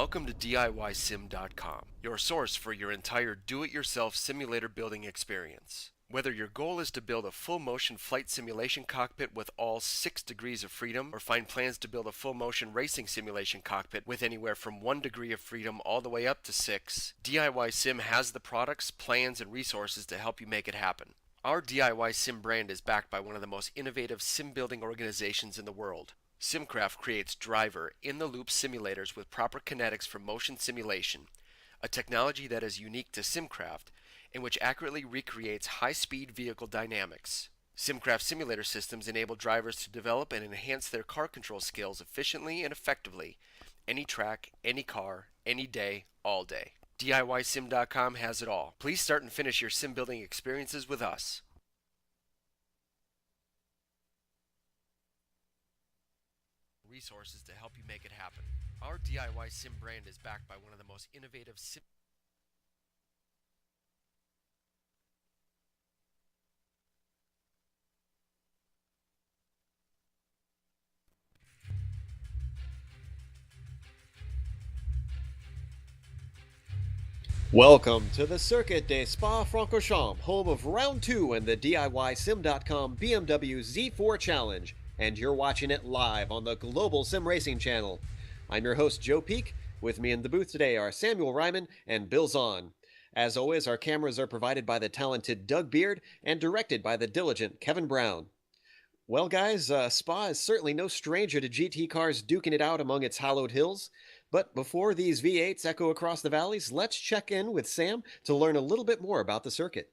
Welcome to DIYSim.com, your source for your entire do-it-yourself simulator building experience. Whether your goal is to build a full-motion flight simulation cockpit with all 6 degrees of freedom, or find plans to build a full-motion racing simulation cockpit with anywhere from 1 degree of freedom all the way up to 6, DIY Sim has the products, plans, and resources to help you make it happen. Our DIY Sim brand is backed by one of the most innovative sim building organizations in the world. Simcraft creates driver, in-the-loop simulators with proper kinetics for motion simulation, a technology that is unique to Simcraft and which accurately recreates high-speed vehicle dynamics. Simcraft simulator systems enable drivers to develop and enhance their car control skills efficiently and effectively, any track, any car, any day, all day. DIYSim.com has it all. Please start and finish your sim building experiences with us. Resources to help you make it happen. Our DIY Sim brand is backed by one of the most innovative sim. Welcome to the Circuit de Spa-Francorchamps, home of Round 2 in the DIYSim.com BMW Z4 Challenge, and you're watching it live on the Global Sim Racing channel. I'm your host, Joe Peak. With me in the booth today are Samuel Ryman and Bill Zahn. As always, our cameras are provided by the talented Doug Beard and directed by the diligent Kevin Brown. Well, guys, Spa is certainly no stranger to GT cars duking it out among its hallowed hills. But before these V8s echo across the valleys, let's check in with Sam to learn a little bit more about the circuit.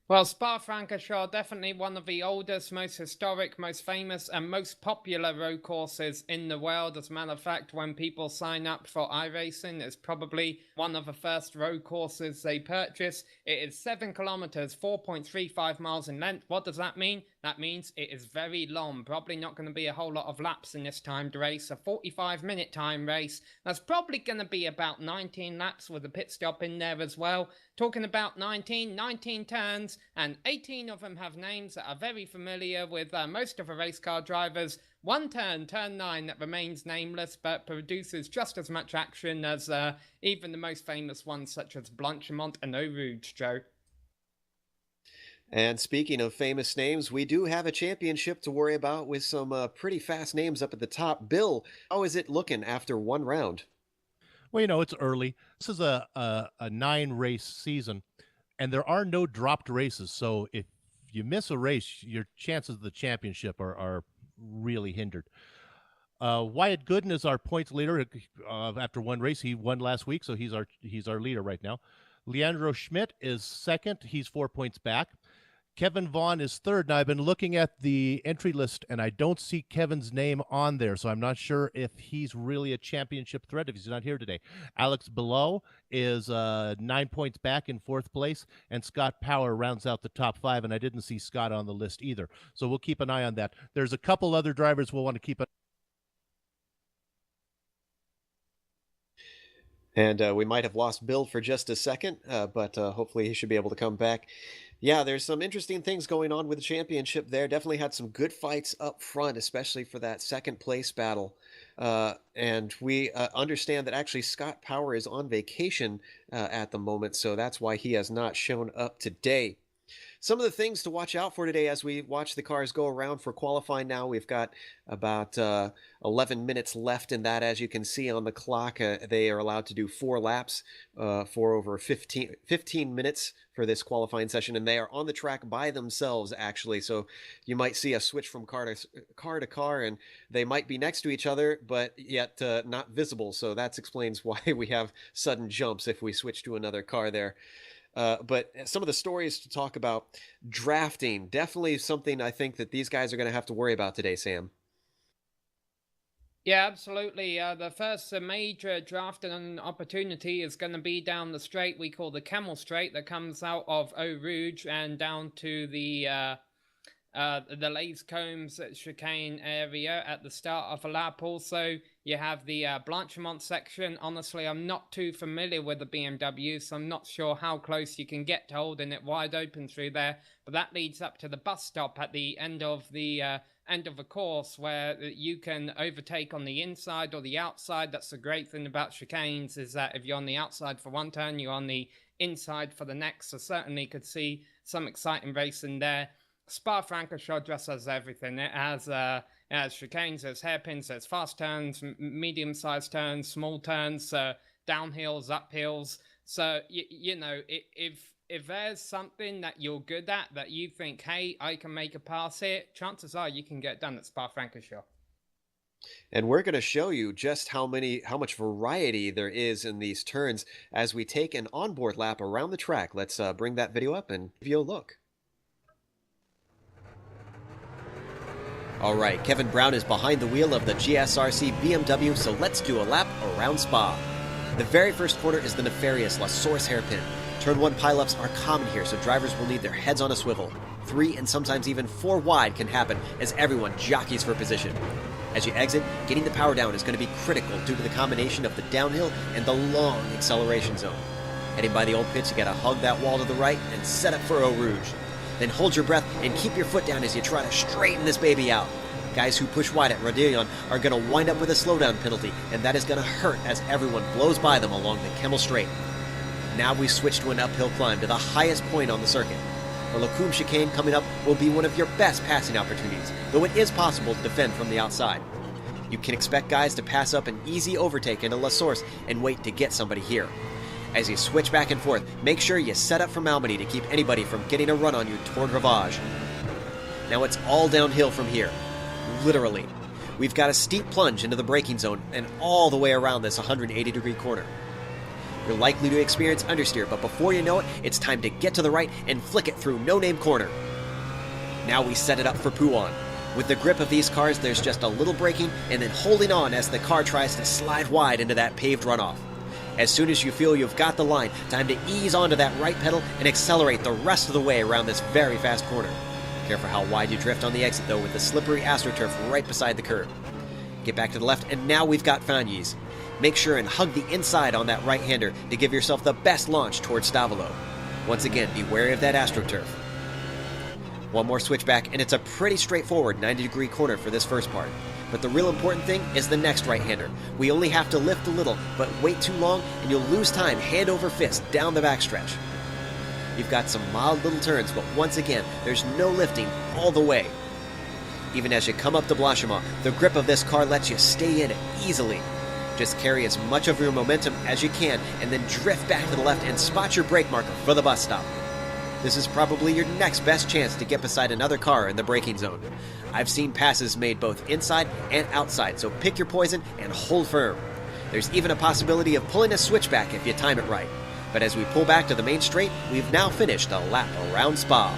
Well, Spa-Francorchamps, definitely one of the oldest, most historic, most famous, and most popular road courses in the world. As a matter of fact, when people sign up for iRacing, it's probably one of the first road courses they purchase. It is 7 kilometers, 4.35 miles in length. What does that mean? That means it is very long. Probably not going to be a whole lot of laps in this timed race. A 45-minute time race. That's probably going to be about 19 laps with a pit stop in there as well. Talking about 19 turns, and 18 of them have names that are very familiar with most of the race car drivers. One turn, turn 9, that remains nameless but produces just as much action as even the most famous ones such as Blanchimont and Eau Rouge, Joe. And speaking of famous names, we do have a championship to worry about with some pretty fast names up at the top. Bill, how is it looking after one round? Well, it's early. This is a 9-race season, and there are no dropped races. So if you miss a race, your chances of the championship are really hindered. Wyatt Gooden is our points leader after one race. He won last week, so he's our leader right now. Leandro Schmidt is second. He's 4 points back. Kevin Vaughn is third. Now, I've been looking at the entry list, and I don't see Kevin's name on there, so I'm not sure if he's really a championship threat if he's not here today. Alex Below is 9 points back in fourth place, and Scott Power rounds out the top 5, and I didn't see Scott on the list either. So we'll keep an eye on that. There's a couple other drivers we'll want to keep an. And we might have lost Bill for just a second, but hopefully he should be able to come back. Yeah, there's some interesting things going on with the championship there. Definitely had some good fights up front, especially for that second place battle. And we understand that actually Scott Power is on vacation at the moment, so that's why he has not shown up today. Some of the things to watch out for today as we watch the cars go around for qualifying now. We've got about 11 minutes left in that. As you can see on the clock, they are allowed to do 4 laps for over 15 minutes for this qualifying session, and they are on the track by themselves, actually. So you might see a switch from car to car, and they might be next to each other, but yet not visible. So that explains why we have sudden jumps if we switch to another car there. But some of the stories to talk about, drafting, definitely something I think that these guys are going to have to worry about today, Sam. Yeah, absolutely. The first major drafting opportunity is going to be down the straight we call the Camel Straight that comes out of Eau Rouge and down to the the Lays Combs chicane area at the start of a lap. Also, you have the Blanchimont section. Honestly, I'm not too familiar with the BMW, so I'm not sure how close you can get to holding it wide open through there. But that leads up to the bus stop at the end of the course, where you can overtake on the inside or the outside. That's the great thing about chicanes, is that if you're on the outside for one turn, you're on the inside for the next. So certainly could see some exciting racing there. Spa-Francorchamps just has everything. It has chicanes, there's hairpins, there's fast turns, medium-sized turns, small turns, downhills, uphills. So, you know, if there's something that you're good at, that you think, hey, I can make a pass here, chances are you can get done at Spa-Francorchamps. And we're going to show you just how much variety there is in these turns as we take an onboard lap around the track. Let's bring that video up and give you a look. All right, Kevin Brown is behind the wheel of the GSRC BMW, so let's do a lap around Spa. The very first corner is the nefarious La Source hairpin. Turn 1 pileups are common here, so drivers will need their heads on a swivel. 3 and sometimes even 4 wide can happen as everyone jockeys for position. As you exit, getting the power down is going to be critical due to the combination of the downhill and the long acceleration zone. Heading by the old pits, you got to hug that wall to the right and set up for Eau Rouge. Then hold your breath and keep your foot down as you try to straighten this baby out. Guys who push wide at Rodillon are going to wind up with a slowdown penalty, and that is going to hurt as everyone blows by them along the Kemmel Straight. Now we switch to an uphill climb to the highest point on the circuit. The Lacombe chicane coming up will be one of your best passing opportunities, though it is possible to defend from the outside. You can expect guys to pass up an easy overtake into La Source and wait to get somebody here. As you switch back and forth, make sure you set up for Malmedy to keep anybody from getting a run on you toward Ravage. Now it's all downhill from here. Literally. We've got a steep plunge into the braking zone and all the way around this 180-degree corner. You're likely to experience understeer, but before you know it, it's time to get to the right and flick it through no-name corner. Now we set it up for Pouan. With the grip of these cars, there's just a little braking and then holding on as the car tries to slide wide into that paved runoff. As soon as you feel you've got the line, time to ease onto that right pedal and accelerate the rest of the way around this very fast corner. Careful how wide you drift on the exit though, with the slippery AstroTurf right beside the curb. Get back to the left, and now we've got Fagnes. Make sure and hug the inside on that right-hander to give yourself the best launch towards Stavolo. Once again, be wary of that AstroTurf. One more switchback, and it's a pretty straightforward 90-degree corner for this first part. But the real important thing is the next right-hander. We only have to lift a little, but wait too long, and you'll lose time hand over fist down the backstretch. You've got some mild little turns, but once again, there's no lifting all the way. Even as you come up to Blanchimont, the grip of this car lets you stay in it easily. Just carry as much of your momentum as you can, and then drift back to the left and spot your brake marker for the bus stop. This is probably your next best chance to get beside another car in the braking zone. I've seen passes made both inside and outside, so pick your poison and hold firm. There's even a possibility of pulling a switchback if you time it right. But as we pull back to the main straight, we've now finished a lap around Spa.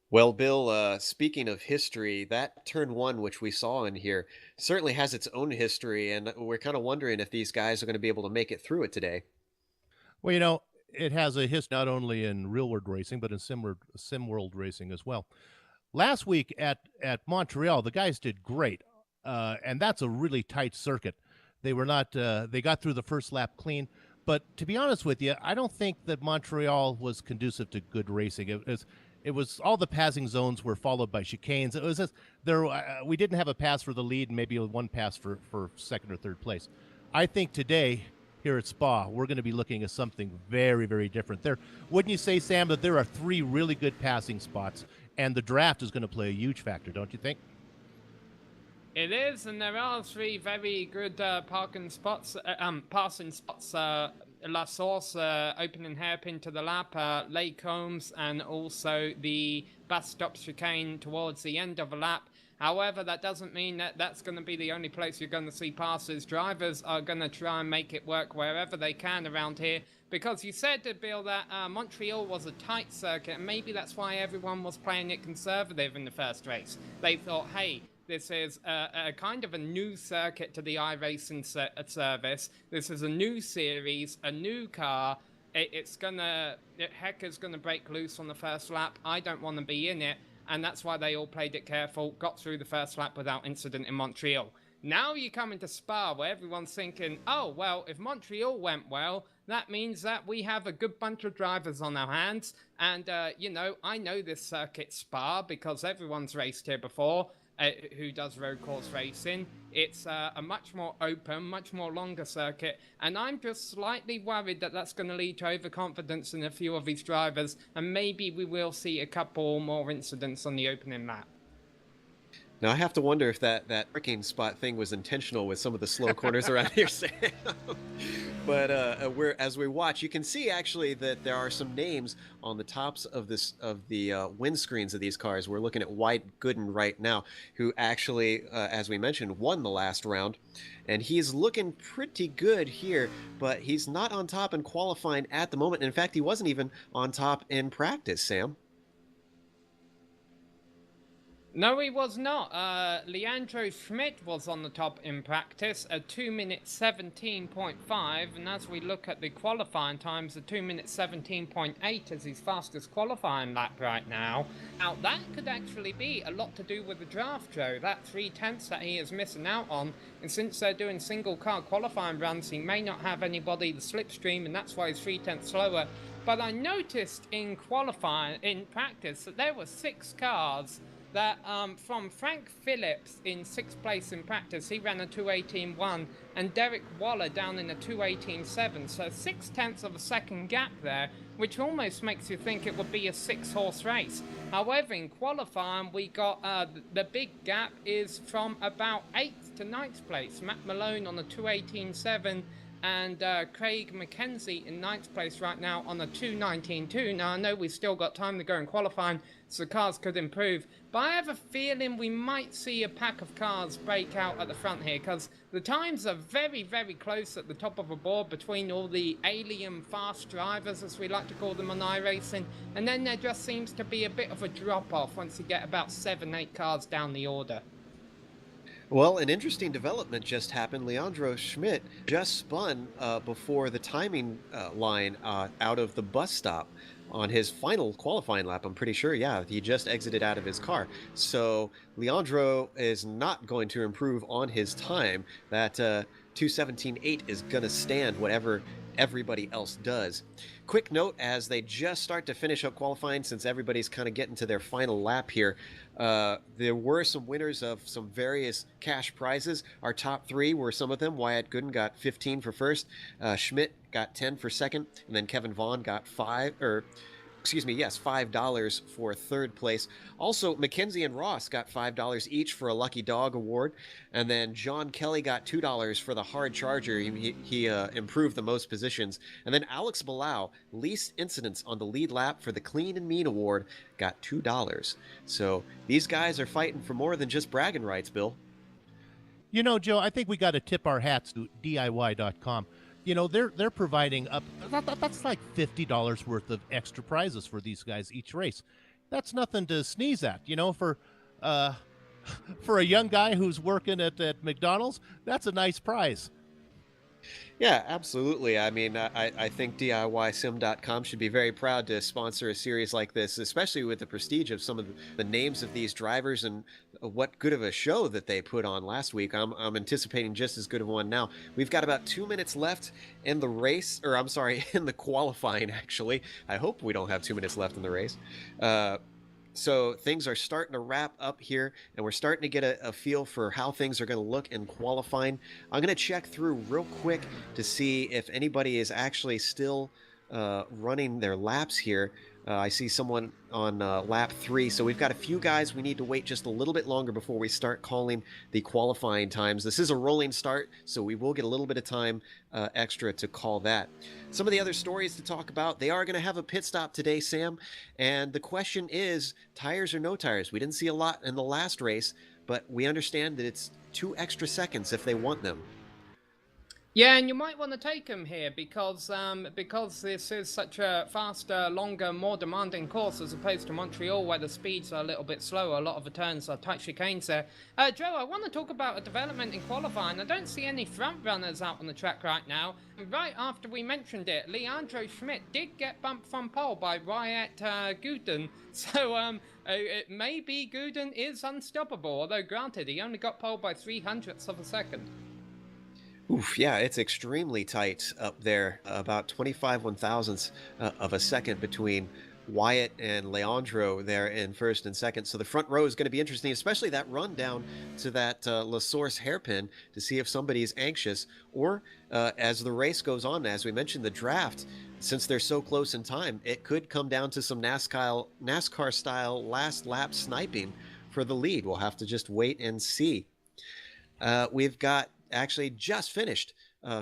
Well, Bill, speaking of history, that turn 1, which we saw in here, certainly has its own history, and we're kind of wondering if these guys are going to be able to make it through it today. Well, you know, it has a history not only in real world racing, but in sim world racing as well. Last week at Montreal, the guys did great, and that's a really tight circuit. They were not they got through the first lap clean, but to be honest with you, I don't think that Montreal was conducive to good racing. It was all the passing zones were followed by chicanes. It was just, we didn't have a pass for the lead, and maybe one pass for second or third place. I think today here at Spa, we're going to be looking at something very, very different. Wouldn't you say, Sam, that there are 3 really good passing spots, and the draft is going to play a huge factor, don't you think? It is, and there are 3 very good passing spots. La Source, opening hairpin to the lap, Les Combs, and also the bus stop chicane towards the end of a lap. However, that doesn't mean that that's going to be the only place you're going to see passes. Drivers are going to try and make it work wherever they can around here, because you said, Bill, that Montreal was a tight circuit, and maybe that's why everyone was playing it conservative in the first race. They thought, hey, This is a kind of a new circuit to the iRacing service. This is a new series, a new car. Heck is gonna break loose on the first lap. I don't want to be in it, and that's why they all played it careful, got through the first lap without incident in Montreal. Now you come into Spa, where everyone's thinking, oh, well, if Montreal went well, that means that we have a good bunch of drivers on our hands. And, I know this circuit Spa because everyone's raced here before, who does road course racing. It's a much more open, much more longer circuit. And I'm just slightly worried that that's going to lead to overconfidence in a few of these drivers. And maybe we will see a couple more incidents on the opening lap. Now I have to wonder if that parking spot thing was intentional with some of the slow corners around here, Sam. But as we watch, you can see actually that there are some names on the tops of the windscreens of these cars. We're looking at White Gooden right now, who actually, as we mentioned, won the last round, and he's looking pretty good here. But he's not on top in qualifying at the moment. In fact, he wasn't even on top in practice, Sam. No, he was not. Leandro Schmidt was on the top in practice, a 2 minute 17.5, and as we look at the qualifying times, a 2 minute 17.8 is his fastest qualifying lap right now. Now, that could actually be a lot to do with the draft, Joe. That 3/10 that he is missing out on, and since they're doing single car qualifying runs, he may not have anybody to slipstream, and that's why he's 3/10 slower. But I noticed in practice, that there were 6 cars that from Frank Phillips in 6th place in practice, he ran a 2:18.1, and Derek Waller down in a 2:18.7, so 0.6 of a second gap there, which almost makes you think it would be a 6-horse race. However, in qualifying, we got the big gap is from about 8th to 9th place. Matt Malone on a 2:18.7, and Craig McKenzie in 9th place right now on a 2:19.2. Now, I know we've still got time to go in qualifying, so cars could improve, but I have a feeling we might see a pack of cars break out at the front here, because the times are very, very close at the top of the board between all the alien fast drivers, as we like to call them on iRacing, and then there just seems to be a bit of a drop-off once you get about 7-8 cars down the order. Well, an interesting development just happened. Leandro Schmidt just spun before the timing line out of the bus stop on his final qualifying lap. I'm pretty sure, yeah, he just exited out of his car. So Leandro is not going to improve on his time. That 2:17.8 is going to stand whatever everybody else does. Quick note, as they just start to finish up qualifying, since everybody's kind of getting to their final lap here, there were some winners of some various cash prizes. Our top 3 were some of them. Wyatt Gooden got 15 for first, Schmidt got 10 for second, and then Kevin Vaughn got $5 for third place. Also, Mackenzie and Ross got $5 each for a Lucky Dog award, and then John Kelly got $2 for the hard charger. He improved the most positions, and then Alex Bilal, least incidents on the lead lap for the Clean and Mean award, got $2. So these guys are fighting for more than just bragging rights, Bill. You know, Joe, I think we got to tip our hats to DIY.com. You know, they're providing that's like $50 worth of extra prizes for these guys each race. That's nothing to sneeze at, you know, for a young guy who's working at McDonald's. That's a nice prize. Yeah, absolutely. I mean, I think DIYsim.com should be very proud to sponsor a series like this, especially with the prestige of some of the names of these drivers and what good of a show that they put on last week. I'm anticipating just as good of one now. We've got about 2 minutes left in the race, or I'm sorry, in the qualifying, actually. I hope we don't have 2 minutes left in the race. So things are starting to wrap up here, and we're starting to get a feel for how things are going to look in qualifying. I'm going to check through real quick to see if anybody is actually still running their laps here. I see someone on lap 3, so we've got a few guys. We need to wait just a little bit longer before we start calling the qualifying times. This is a rolling start, so we will get a little bit of time extra to call that. Some of the other stories to talk about, they are going to have a pit stop today, Sam, and the question is, tires or no tires? We didn't see a lot in the last race, but we understand that it's 2 extra seconds if they want them. Yeah, and you might want to take him here because this is such a faster, longer, more demanding course as opposed to Montreal, where the speeds are a little bit slower. A lot of the turns are tight chicanes there. Joe, I want to talk about a development in qualifying. I don't see any front runners out on the track right now. Right after we mentioned it, Leandro Schmidt did get bumped from pole by Wyatt Gooden. So it may be Gooden is unstoppable, although granted, he only got pole by 0.03 of a second. Oof, yeah, it's extremely tight up there, about 25 1,000ths of a second between Wyatt and Leandro there in first and second. So the front row is going to be interesting, especially that run down to that La Source hairpin to see if somebody's anxious, or as the race goes on, as we mentioned, the draft, since they're so close in time, it could come down to some NASCAR style last lap sniping for the lead. We'll have to just wait and see. We've got actually just finished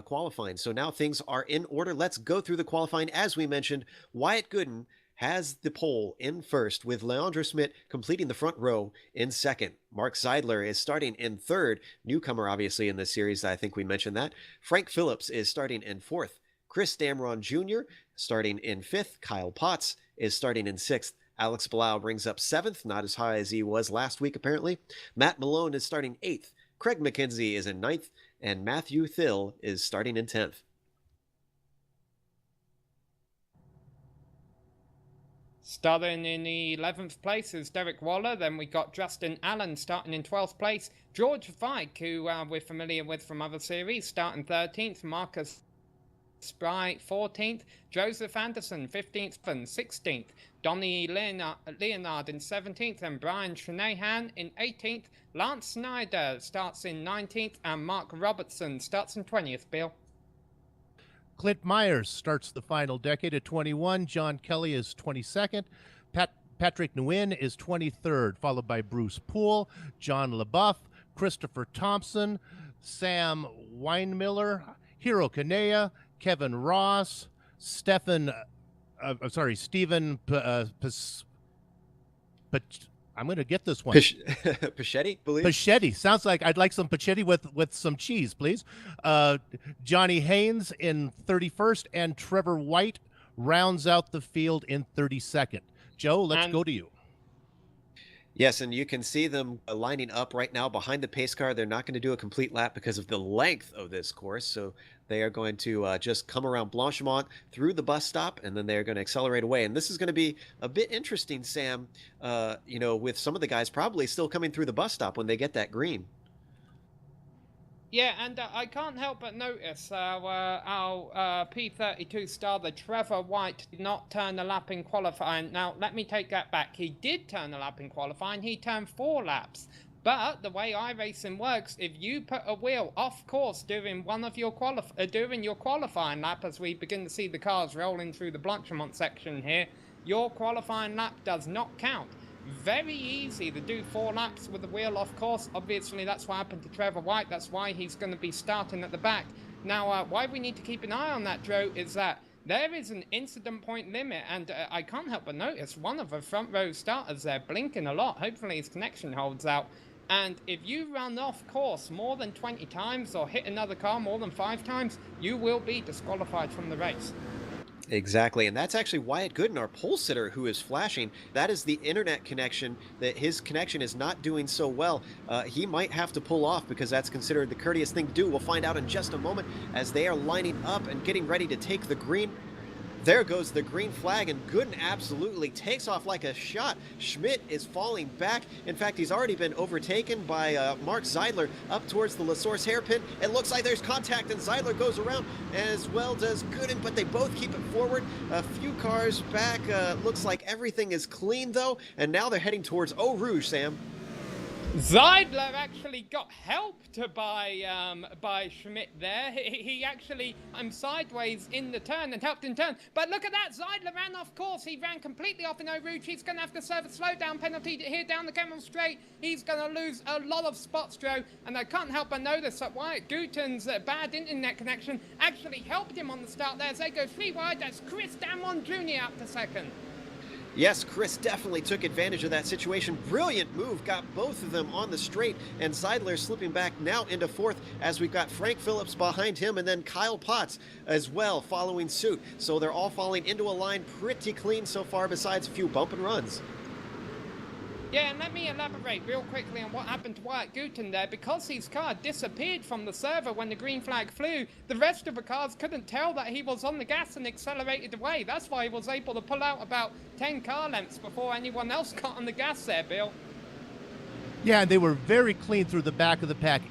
qualifying. So now things are in order. Let's go through the qualifying. As we mentioned, Wyatt Gooden has the pole in first, with Leandro Schmidt completing the front row in second. Mark Seidler is starting in third. Newcomer, obviously, in this series. I think we mentioned that. Frank Phillips is starting in fourth. Chris Damron Jr. starting in fifth. Kyle Potts is starting in sixth. Alex Blau brings up seventh, not as high as he was last week, apparently. Matt Malone is starting eighth. Craig McKenzie is in ninth, and Matthew Thill is starting in 10th. Starting in the 11th place is Derek Waller. Then we got Justin Allen starting in 12th place. George Vike, who we're familiar with from other series, starting 13th. Marcus Spry 14th, Joseph Anderson 15th and 16th, Donnie Leonard in 17th, and Brian Shanahan in 18th. Lance Snyder starts in 19th, and Mark Robertson starts in 20th, Bill. Clint Myers starts the final decade at 21. John Kelly is 22nd. Patrick Nguyen is 23rd, followed by Bruce Poole, John LaBeouf, Christopher Thompson, Sam Weinmiller, Hiro Kanea, Kevin Ross, Stephen, I'm going to get this one. Pachetti, believe. Pachetti. Sounds like I'd like some pachetti with some cheese, please. Johnny Haynes in 31st, and Trevor White rounds out the field in 32nd. Joe, let's go to you. Yes, and you can see them lining up right now behind the pace car. They're not going to do a complete lap because of the length of this course, so they are going to just come around Blanchimont through the bus stop, and then they're going to accelerate away. And this is going to be a bit interesting, Sam, with some of the guys probably still coming through the bus stop when they get that green. Yeah, and I can't help but notice our P32 star, the Trevor White, did not turn a lap in qualifying. Now, let me take that back. He did turn a lap in qualifying. He turned 4 laps. But the way iRacing works, if you put a wheel off course during one of your your qualifying lap, as we begin to see the cars rolling through the Blanchimont section here, your qualifying lap does not count. Very easy to do 4 laps with the wheel off course. Obviously, that's what happened to Trevor White. That's why he's going to be starting at the back. Now, why we need to keep an eye on that, Joe, is that there is an incident point limit, and I can't help but notice one of the front row starters there blinking a lot. Hopefully his connection holds out. And if you run off course more than 20 times or hit another car more than 5 times, you will be disqualified from the race. Exactly, and that's actually Wyatt Gooden, our pole sitter, who is flashing. That is the internet connection, that his connection is not doing so well. He might have to pull off because that's considered the courteous thing to do. We'll find out in just a moment as they are lining up and getting ready to take the green. There goes the green flag, and Gooden absolutely takes off like a shot. Schmidt is falling back. In fact, he's already been overtaken by Mark Seidler up towards the La Source hairpin. It looks like there's contact, and Seidler goes around, as well does Gooden, but they both keep it forward. A few cars back. Looks like everything is clean, though, and now they're heading towards Eau Rouge, Sam. Seidler actually got helped by Schmidt there. He actually sideways in the turn and helped in turn. But look at that, Seidler ran off course. He ran completely off in Eau Rouge. He's going to have to serve a slowdown penalty here down the Camel Straight. He's going to lose a lot of spots, Joe. And I can't help but notice that Wyatt Gooden's bad internet connection actually helped him on the start there as they go 3 wide. That's Chris Damron Jr. up to second. Yes, Chris definitely took advantage of that situation. Brilliant move, got both of them on the straight, and Seidler slipping back now into fourth as we've got Frank Phillips behind him, and then Kyle Potts as well following suit. So they're all falling into a line pretty clean so far, besides a few bump and runs. Yeah, and let me elaborate real quickly on what happened to Wyatt Gooten there. Because his car disappeared from the server when the green flag flew, the rest of the cars couldn't tell that he was on the gas and accelerated away. That's why he was able to pull out about 10 car lengths before anyone else got on the gas there, Bill. Yeah, and they were very clean through the back of the pack.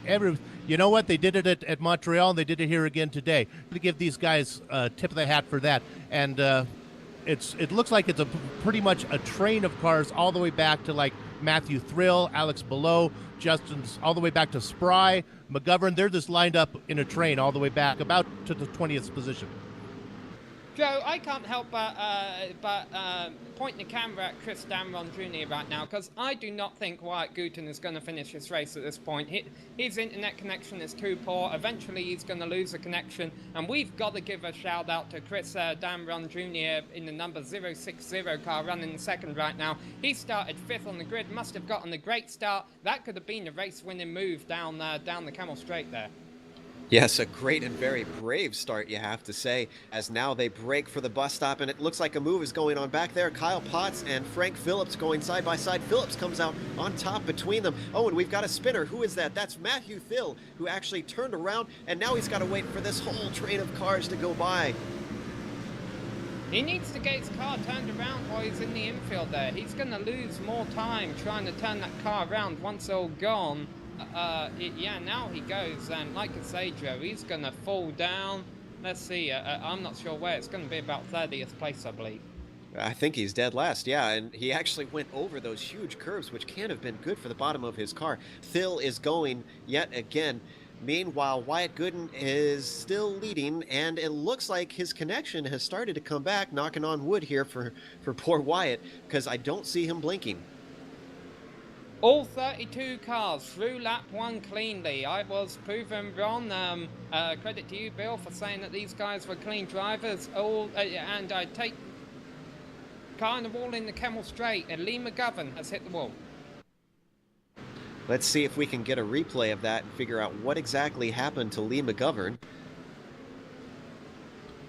You know what? They did it at Montreal, and they did it here again today. To give these guys a tip of the hat for that. And it looks like it's pretty much a train of cars all the way back to like Matthew Thrill, Alex Below, Justin's all the way back to Spry, McGovern. They're just lined up in a train all the way back about to the 20th position. Joe, I can't help but point the camera at Chris Damron Jr. right now, because I do not think Wyatt Gooten is going to finish this race at this point. His internet connection is too poor. Eventually, he's going to lose the connection, and we've got to give a shout out to Chris Damron Jr. in the number 060 car running second right now. He started fifth on the grid, must have gotten a great start. That could have been the race-winning move down the Camel Straight there. Yes, a great and very brave start, you have to say, as now they break for the bus stop, and it looks like a move is going on back there. Kyle Potts and Frank Phillips going side by side. Phillips comes out on top between them. Oh, and we've got a spinner. Who is that? That's Matthew Thill, who actually turned around, and now he's got to wait for this whole train of cars to go by. He needs to get his car turned around while he's in the infield there. He's going to lose more time trying to turn that car around once they're all gone. Yeah, now he goes, and like I say, Joe, he's going to fall down. Let's see, I'm not sure where. It's going to be about 30th place, I believe. I think he's dead last, yeah, and he actually went over those huge curves, which can have been good for the bottom of his car. Thill is going yet again. Meanwhile, Wyatt Gooden is still leading, and it looks like his connection has started to come back, knocking on wood here for poor Wyatt, because I don't see him blinking. All 32 cars through lap one cleanly. I was proven wrong. Credit to you, Bill, for saying that these guys were clean drivers. And I take car in the wall in the Camel Straight, and Lee McGovern has hit the wall. Let's see if we can get a replay of that and figure out what exactly happened to Lee McGovern.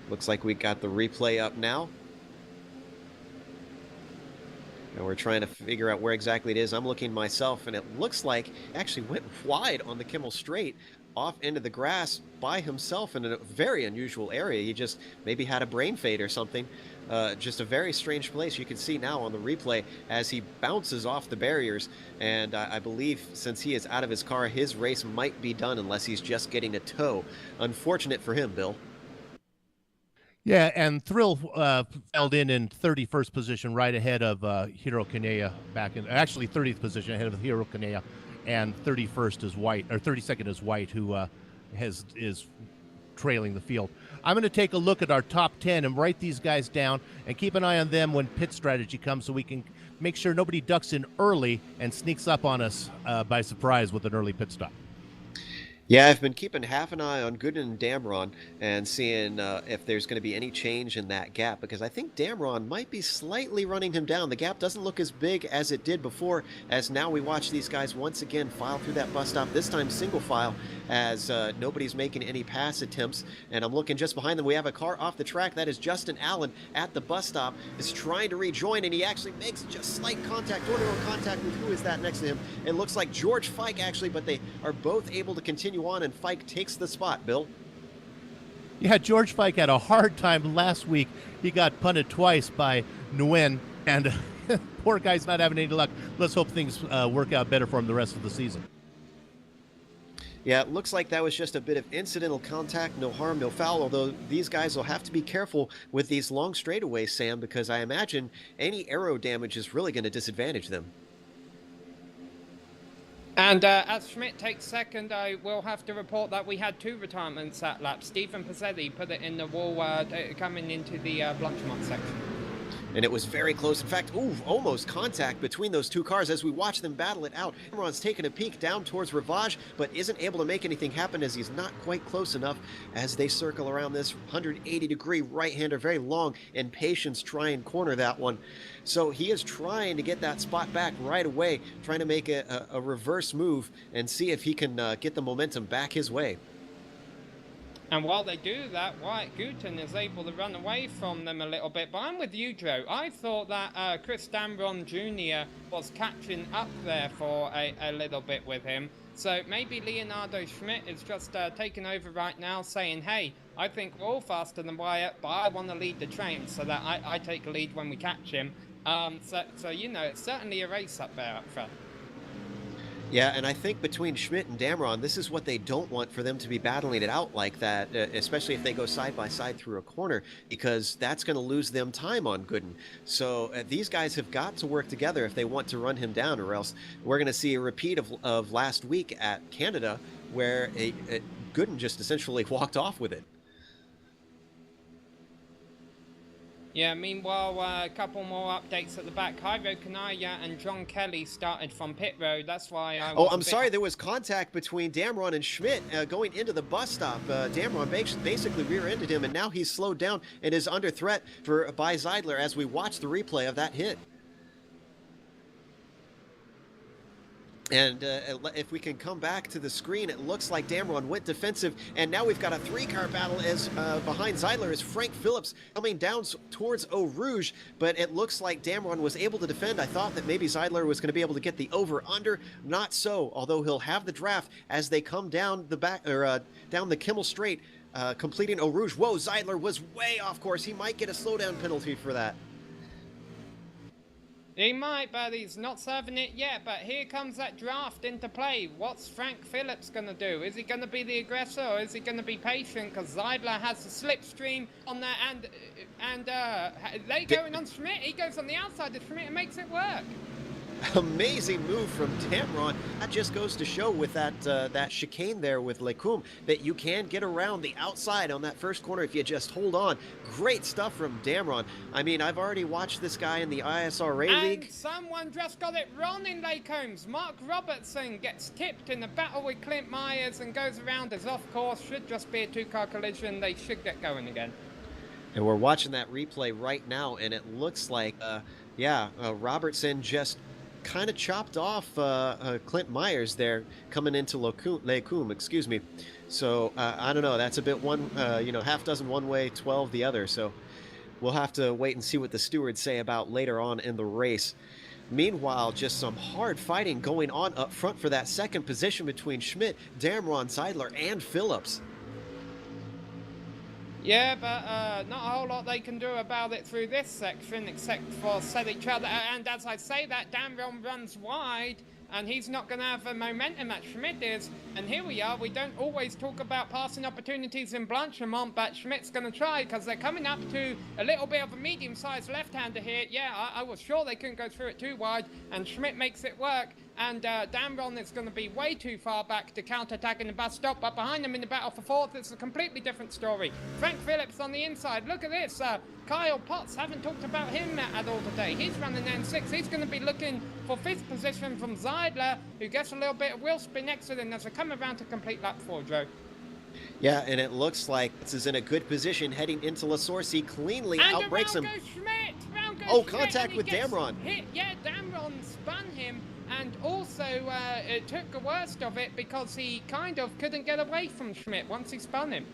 Looks like we got the replay up now. And we're trying to figure out where exactly it is. I'm looking myself, and it looks like he actually went wide on the Kimmel Straight off into the grass by himself in a very unusual area. He just maybe had a brain fade or something. Just a very strange place. You can see now on the replay as he bounces off the barriers, and I believe since he is out of his car, his race might be done unless he's just getting a tow. Unfortunate for him, Bill. Yeah, and Thrill fell in 31st position, right ahead of Hiro Kanea actually 30th position ahead of Hiro Kanea, and 31st is White, or 32nd is White, who is trailing the field. I'm going to take a look at our top 10 and write these guys down and keep an eye on them when pit strategy comes, so we can make sure nobody ducks in early and sneaks up on us by surprise with an early pit stop. Yeah, I've been keeping half an eye on Gooden and Damron and seeing if there's going to be any change in that gap, because I think Damron might be slightly running him down. The gap doesn't look as big as it did before, as now we watch these guys once again file through that bus stop, this time single file, as nobody's making any pass attempts. And I'm looking just behind them. We have a car off the track. That is Justin Allen at the bus stop, is trying to rejoin, and he actually makes just slight contact, door-to-door contact with who is that next to him. It looks like George Fike, actually, but they are both able to continue on, and Fike takes the spot, Bill. Yeah, George Fike had a hard time last week. He got punted twice by Nguyen, and poor guy's not having any luck. Let's hope things work out better for him the rest of the season. Yeah, it looks like that was just a bit of incidental contact, no harm, no foul, although these guys will have to be careful with these long straightaways, Sam, because I imagine any aero damage is really going to disadvantage them. And as Schmidt takes second, I will have to report that we had two retirements that lap. Stephen Pizzetti put it in the wall coming into the Blanchemont section. And it was very close. In fact, ooh, almost contact between those two cars as we watch them battle it out. Cameron's taking a peek down towards Ravage, but isn't able to make anything happen as he's not quite close enough as they circle around this 180-degree right-hander, very long, and Patience try and corner that one. So he is trying to get that spot back right away, trying to make a reverse move and see if he can get the momentum back his way. And while they do that, Wyatt Guten is able to run away from them a little bit. But I'm with you, Joe. I thought that Chris Damron Jr. was catching up there for a little bit with him. So maybe Leonardo Schmidt is just taking over right now, saying, hey, I think we're all faster than Wyatt, but I want to lead the train so that I take a lead when we catch him. So you know, it's certainly a race up there up front. Yeah, and I think between Schmidt and Damron, this is what they don't want, for them to be battling it out like that, especially if they go side by side through a corner, because that's going to lose them time on Gooden. So these guys have got to work together if they want to run him down, or else we're going to see a repeat of last week at Canada, where Gooden just essentially walked off with it. Yeah, meanwhile, a couple more updates at the back. Jairo Kanaya and John Kelly started from pit road. That's why I was I'm sorry, there was contact between Damron and Schmidt going into the bus stop. Damron basically rear-ended him, and now he's slowed down and is under threat by Zeidler as we watch the replay of that hit. And if we can come back to the screen, it looks like Damron went defensive, and now we've got a three-car battle as behind Zeidler is Frank Phillips coming down towards Eau Rouge, but it looks like Damron was able to defend. I thought that maybe Zeidler was going to be able to get the over-under. Not so, although he'll have the draft as they come down the back, or down the Kimmel Straight, completing Eau Rouge. Whoa, Zeidler was way off course. He might get a slowdown penalty for that. He might, but he's not serving it yet. But here comes that draft into play. What's Frank Phillips going to do? Is he going to be the aggressor, or is he going to be patient? Because Zeidler has the slipstream on there, and they going on Schmidt. He goes on the outside of Schmidt and makes it work. Amazing move from Damron. That just goes to show with that chicane there with Lecum that you can get around the outside on that first corner if you just hold on. Great stuff from Damron. I mean, I've already watched this guy in the ISRA League. And someone just got it wrong in Lakeholmes. Mark Robertson gets tipped in a battle with Clint Myers and goes around as off course. Should just be a two-car collision. They should get going again. And we're watching that replay right now, and it looks like, Robertson just kind of chopped off Clint Myers there coming into Lecum, excuse me. So I don't know, that's a bit half dozen one way, 12 the other. So we'll have to wait and see what the stewards say about later on in the race. Meanwhile, just some hard fighting going on up front for that second position between Schmidt, Damron, Zeidler, and Phillips. Yeah, but not a whole lot they can do about it through this section, except for set each other. And as I say that, Damron runs wide, and he's not going to have the momentum that Schmidt is. And here we are. We don't always talk about passing opportunities in Blanchimont, but Schmidt's going to try, because they're coming up to a little bit of a medium-sized left-hander here. Yeah, I was sure they couldn't go through it too wide, and Schmidt makes it work. And Damron is going to be way too far back to counter-attack in the bus stop, but behind him in the battle for fourth, it's a completely different story. Frank Phillips on the inside. Look at this. Kyle Potts, haven't talked about him at all today. He's running N6. He's going to be looking for fifth position from Zeidler, who gets a little bit of wheel spin next to them as they come around to complete lap 4, Joe. Yeah, and it looks like this is in a good position heading into La Source. He cleanly outbrakes him. Goes Schmidt. Schmidt, contact with Damron. Yeah, Damron spun him. And also, it took the worst of it because he kind of couldn't get away from Schmidt once he spun him.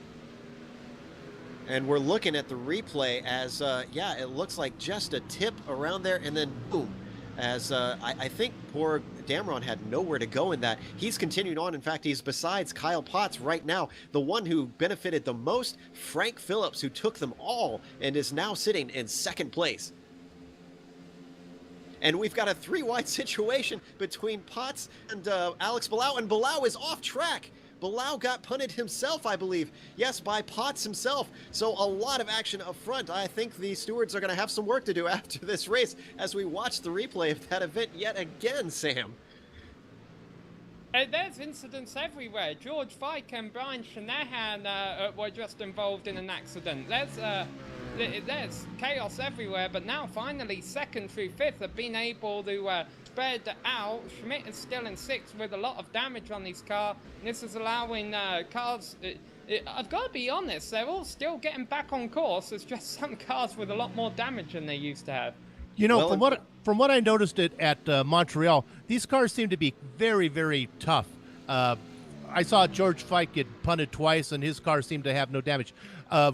And we're looking at the replay as, it looks like just a tip around there and then boom. As I think poor Damron had nowhere to go in that. He's continued on. In fact, he's besides Kyle Potts right now, the one who benefited the most, Frank Phillips, who took them all and is now sitting in second place. And we've got a three-wide situation between Potts and Alex Balau, and Balau is off track. Balau got punted himself, I believe. Yes, by Potts himself. So a lot of action up front. I think the stewards are going to have some work to do after this race as we watch the replay of that event yet again, Sam. There's incidents everywhere. George Fike and Brian Shanahan were just involved in an accident. There's there's chaos everywhere, but now finally second through fifth have been able to spread out. Schmidt is still in sixth with a lot of damage on his car. This is allowing cars... I've got to be honest, they're all still getting back on course. It's just some cars with a lot more damage than they used to have. You know, from what I noticed at Montreal, these cars seem to be very, very tough. I saw George Fike get punted twice, and his car seemed to have no damage.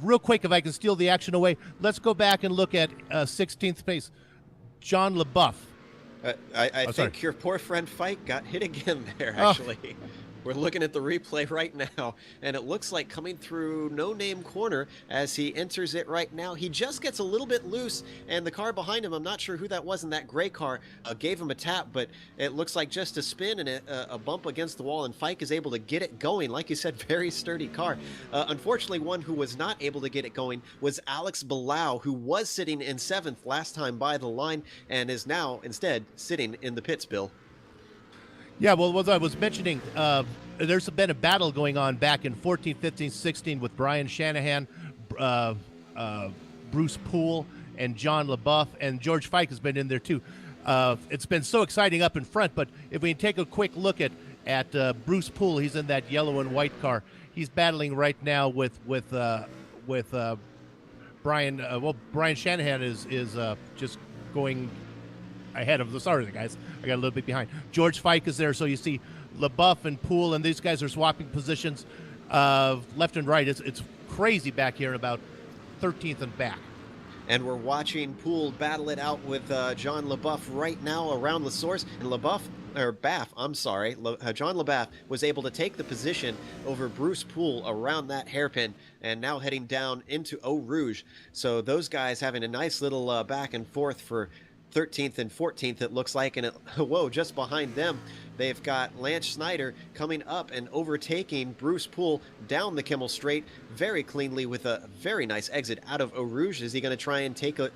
Real quick, if I can steal the action away, let's go back and look at 16th place, John LaBeouf. I think your poor friend Fike got hit again there, actually. We're looking at the replay right now, and it looks like coming through no-name corner as he enters it right now. He just gets a little bit loose, and the car behind him, I'm not sure who that was in that gray car, gave him a tap, but it looks like just a spin and a bump against the wall, and Fike is able to get it going. Like you said, very sturdy car. Unfortunately, one who was not able to get it going was Alex Bilal, who was sitting in 7th last time by the line, and is now instead sitting in the pits, Bill. Yeah, well, as I was mentioning, there's been a battle going on back in 14, 15, 16 with Brian Shanahan, Bruce Poole, and John LaBeouf, and George Fike has been in there too. It's been so exciting up in front, but if we take a quick look at Bruce Poole, he's in that yellow and white car. He's battling right now with Brian. Brian Shanahan is just going ahead of the sorry guys. I got a little bit behind. George Fike is there, so you see LaBeouf and Poole, and these guys are swapping positions left and right. It's crazy back here, about 13th and back. And we're watching Poole battle it out with John LaBeouf right now around the source. And John LaBeouf was able to take the position over Bruce Poole around that hairpin, and now heading down into Eau Rouge. So those guys having a nice little back and forth for 13th and 14th, it looks like. And just behind them, they've got Lance Snyder coming up and overtaking Bruce Poole down the Kimmel Straight very cleanly with a very nice exit out of Eau Rouge. Is he going to try and take a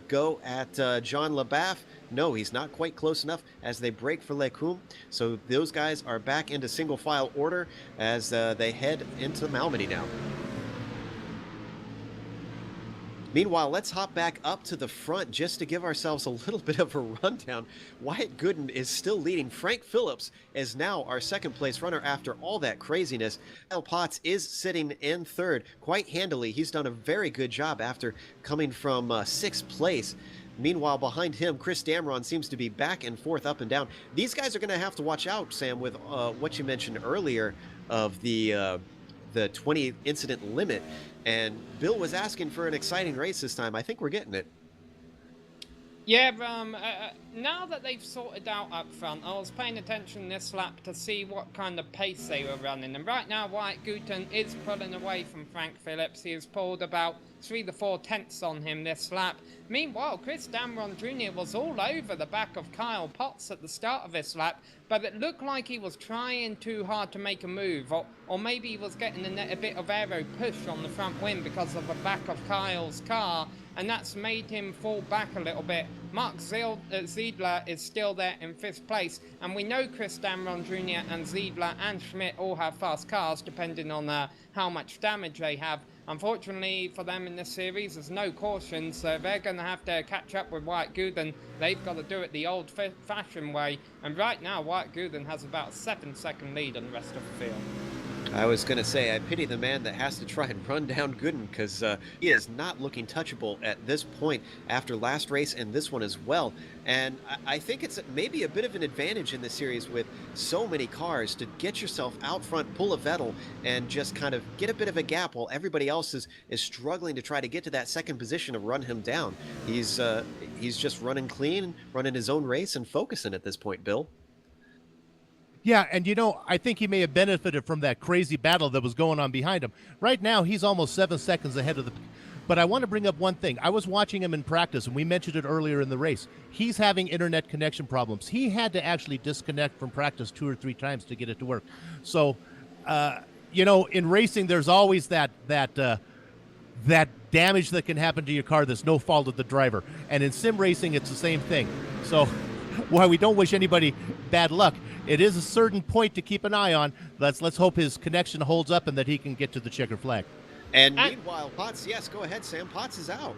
go at John LaBeouf? No, he's not quite close enough as they break for Lecumbe. So those guys are back into single file order as they head into Malmedy now. Meanwhile, let's hop back up to the front just to give ourselves a little bit of a rundown. Wyatt Gooden is still leading. Frank Phillips is now our second place runner after all that craziness. Kyle Potts is sitting in third quite handily. He's done a very good job after coming from 6th place. Meanwhile, behind him, Chris Damron seems to be back and forth, up and down. These guys are going to have to watch out, Sam, with what you mentioned earlier of the 20 incident limit. And Bill was asking for an exciting race this time. I think we're getting it. Yeah, now that they've sorted out up front, I was paying attention this lap to see what kind of pace they were running. And right now, Wyatt Gooden is pulling away from Frank Phillips. He has pulled about 3 to 4 tenths on him this lap. Meanwhile, Chris Damron Jr. was all over the back of Kyle Potts at the start of this lap, but it looked like he was trying too hard to make a move, or maybe he was getting a bit of aero push on the front wing because of the back of Kyle's car, and that's made him fall back a little bit. Mark Ziedler is still there in 5th place, and we know Chris Damron Jr. and Ziedler and Schmidt all have fast cars, depending on how much damage they have. Unfortunately for them in this series, there's no caution, so they're going to have to catch up with Wyatt Gooden. They've got to do it the old-fashioned way, and right now Wyatt Gooden has about a 7-second lead on the rest of the field. I was going to say, I pity the man that has to try and run down Gooden, because he is not looking touchable at this point after last race and this one as well. And I think it's maybe a bit of an advantage in this series with so many cars to get yourself out front, pull a Vettel, and just kind of get a bit of a gap while everybody else is struggling to try to get to that second position to run him down. He's just running clean, running his own race and focusing at this point, Bill. Yeah, and I think he may have benefited from that crazy battle that was going on behind him. Right now, he's almost 7 seconds ahead of the... But I want to bring up one thing. I was watching him in practice, and we mentioned it earlier in the race. He's having internet connection problems. He had to actually disconnect from practice 2 or 3 times to get it to work. So, in racing, there's always that damage that can happen to your car that's no fault of the driver. And in sim racing, it's the same thing. So, while we don't wish anybody bad luck, it is a certain point to keep an eye on. Let's hope his connection holds up and that he can get to the checker flag. And And meanwhile, Potts, yes, go ahead, Sam. Potts is out.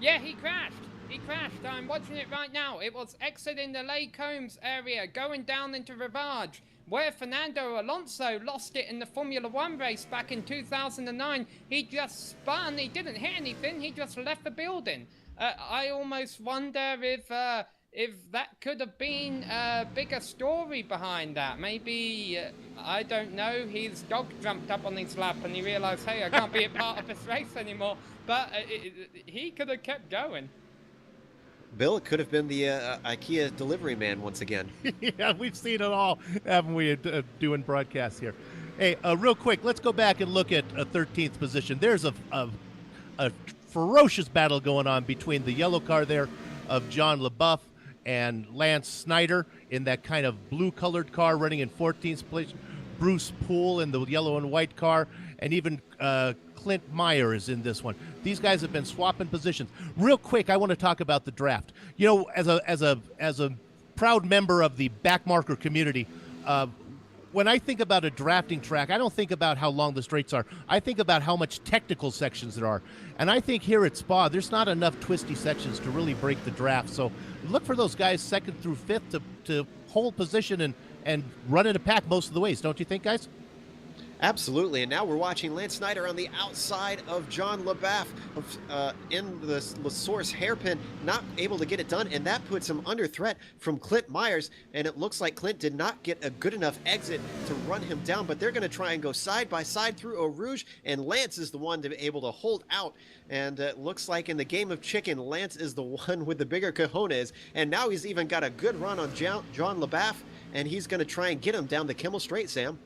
yeah, he crashed. He crashed. I'm watching it right now. It was exiting the Lake Combs area, going down into Rivage, where Fernando Alonso lost it in the Formula One race back in 2009. He just spun. He didn't hit anything. He just left the building. I almost wonder if that could have been a bigger story behind that. Maybe, I don't know, his dog jumped up on his lap and he realised, hey, I can't be a part of this race anymore. But he could have kept going. Bill, it could have been the IKEA delivery man once again. Yeah, we've seen it all, haven't we, doing broadcasts here. Hey, real quick, let's go back and look at a 13th position. There's a ferocious battle going on between the yellow car there of John LaBeouf and Lance Snyder in that kind of blue-colored car running in 14th place. Bruce Poole in the yellow and white car, and even Clint Meyer is in this one. These guys have been swapping positions. Real quick, I want to talk about the draft. You know, as a proud member of the backmarker community, when I think about a drafting track, I don't think about how long the straights are. I think about how much technical sections there are. And I think here at Spa, there's not enough twisty sections to really break the draft. So look for those guys 2nd through 5th to hold position and run in a pack most of the ways, don't you think, guys? Absolutely, and now we're watching Lance Snyder on the outside of John LaBeouf in the Source hairpin, not able to get it done, and that puts him under threat from Clint Myers, and it looks like Clint did not get a good enough exit to run him down, but they're going to try and go side by side through Eau Rouge, and Lance is the one to be able to hold out, and it looks like in the game of chicken, Lance is the one with the bigger cojones, and now he's even got a good run on John LaBeouf, and he's going to try and get him down the Kimmel Straight, Sam.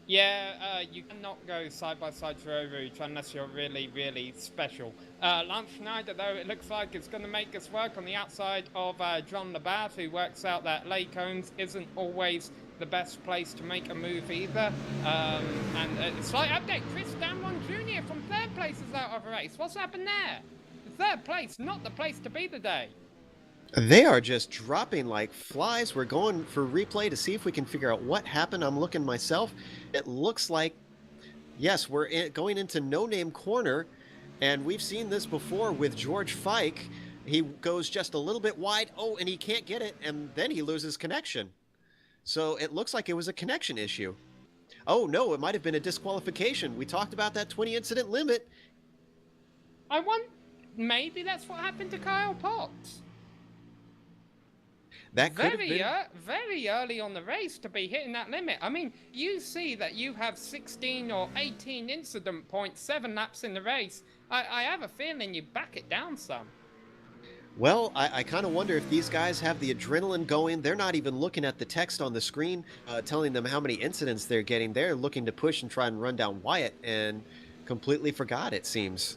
Yeah, you cannot go side by side through Eau Rouge unless you're really, really special. Lance Schneider, though, it looks like it's going to make us work on the outside of John LaBeouf, who works out that Lake Combs isn't always the best place to make a move either. And a slight update, Chris Damron Jr. from 3rd place is out of a race. What's happened there? 3rd place, not the place to be today. They are just dropping like flies. We're going for replay to see if we can figure out what happened. I'm looking myself. It looks like, yes, we're going into No Name Corner, and we've seen this before with George Fike. He goes just a little bit wide, and he can't get it, and then he loses connection. So it looks like it was a connection issue. Oh, no, it might have been a disqualification. We talked about that 20 incident limit. Maybe that's what happened to Kyle Potts. That could have been very early on the race to be hitting that limit. I mean, you see that you have 16 or 18 incident points, 7 laps in the race. I have a feeling you back it down some. Well, I kind of wonder if these guys have the adrenaline going. They're not even looking at the text on the screen telling them how many incidents they're getting. They're looking to push and try and run down Wyatt and completely forgot, it seems.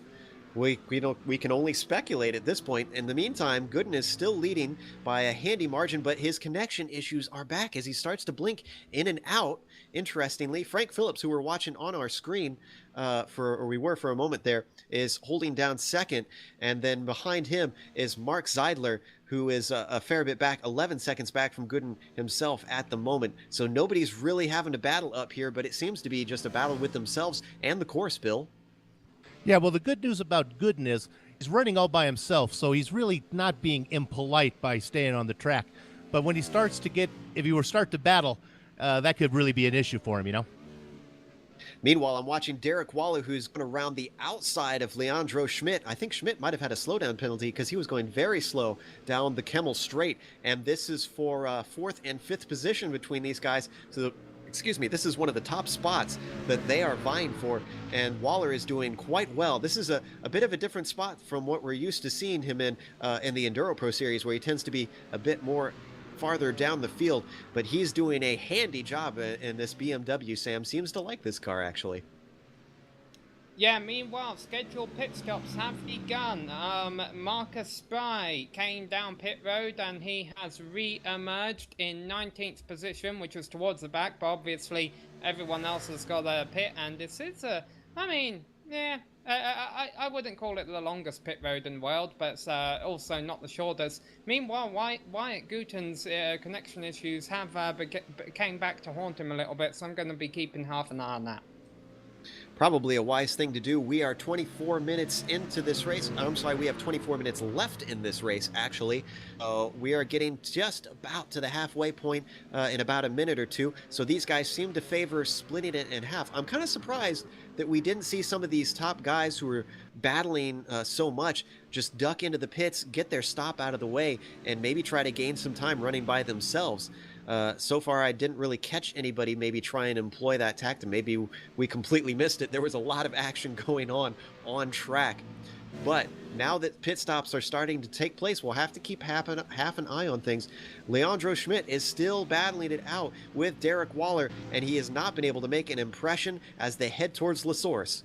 We can only speculate at this point. In the meantime, Gooden is still leading by a handy margin, but his connection issues are back as he starts to blink in and out. Interestingly, Frank Phillips, who we're watching on our screen we were for a moment there, is holding down 2nd, and then behind him is Mark Zeidler, who is a fair bit back, 11 seconds back from Gooden himself at the moment. So nobody's really having to battle up here, but it seems to be just a battle with themselves and the course, Bill. Yeah, well, the good news about Gooden is he's running all by himself, so he's really not being impolite by staying on the track. But when he starts to if he were to start to battle, that could really be an issue for him, you know? Meanwhile, I'm watching Derek Waller, who's going around the outside of Leandro Schmidt. I think Schmidt might have had a slowdown penalty because he was going very slow down the Kimmel Straight. And this is for 4th and 5th position between these guys. So this is one of the top spots that they are vying for, and Waller is doing quite well. This is a bit of a different spot from what we're used to seeing him in the Enduro Pro Series, where he tends to be a bit more farther down the field, but he's doing a handy job in this BMW. Sam seems to like this car, actually. Yeah, meanwhile, scheduled pit stops have begun. Marcus Spry came down pit road and he has re-emerged in 19th position, which is towards the back, but obviously everyone else has got a pit, and this is I wouldn't call it the longest pit road in the world, but it's also not the shortest. Meanwhile, Wyatt Guten's connection issues have came back to haunt him a little bit, so I'm going to be keeping half an eye on that. Probably a wise thing to do. We are 24 minutes into this race. I'm sorry, we have 24 minutes left in this race, actually. We are getting just about to the halfway point in about a minute or two. So these guys seem to favor splitting it in half. I'm kind of surprised that we didn't see some of these top guys who are battling so much just duck into the pits, get their stop out of the way, and maybe try to gain some time running by themselves. So far, I didn't really catch anybody maybe try and employ that tactic. Maybe we completely missed it. There was a lot of action going on track. But now that pit stops are starting to take place, we'll have to keep half an eye on things. Leandro Schmidt is still battling it out with Derek Waller, and he has not been able to make an impression as they head towards La Source.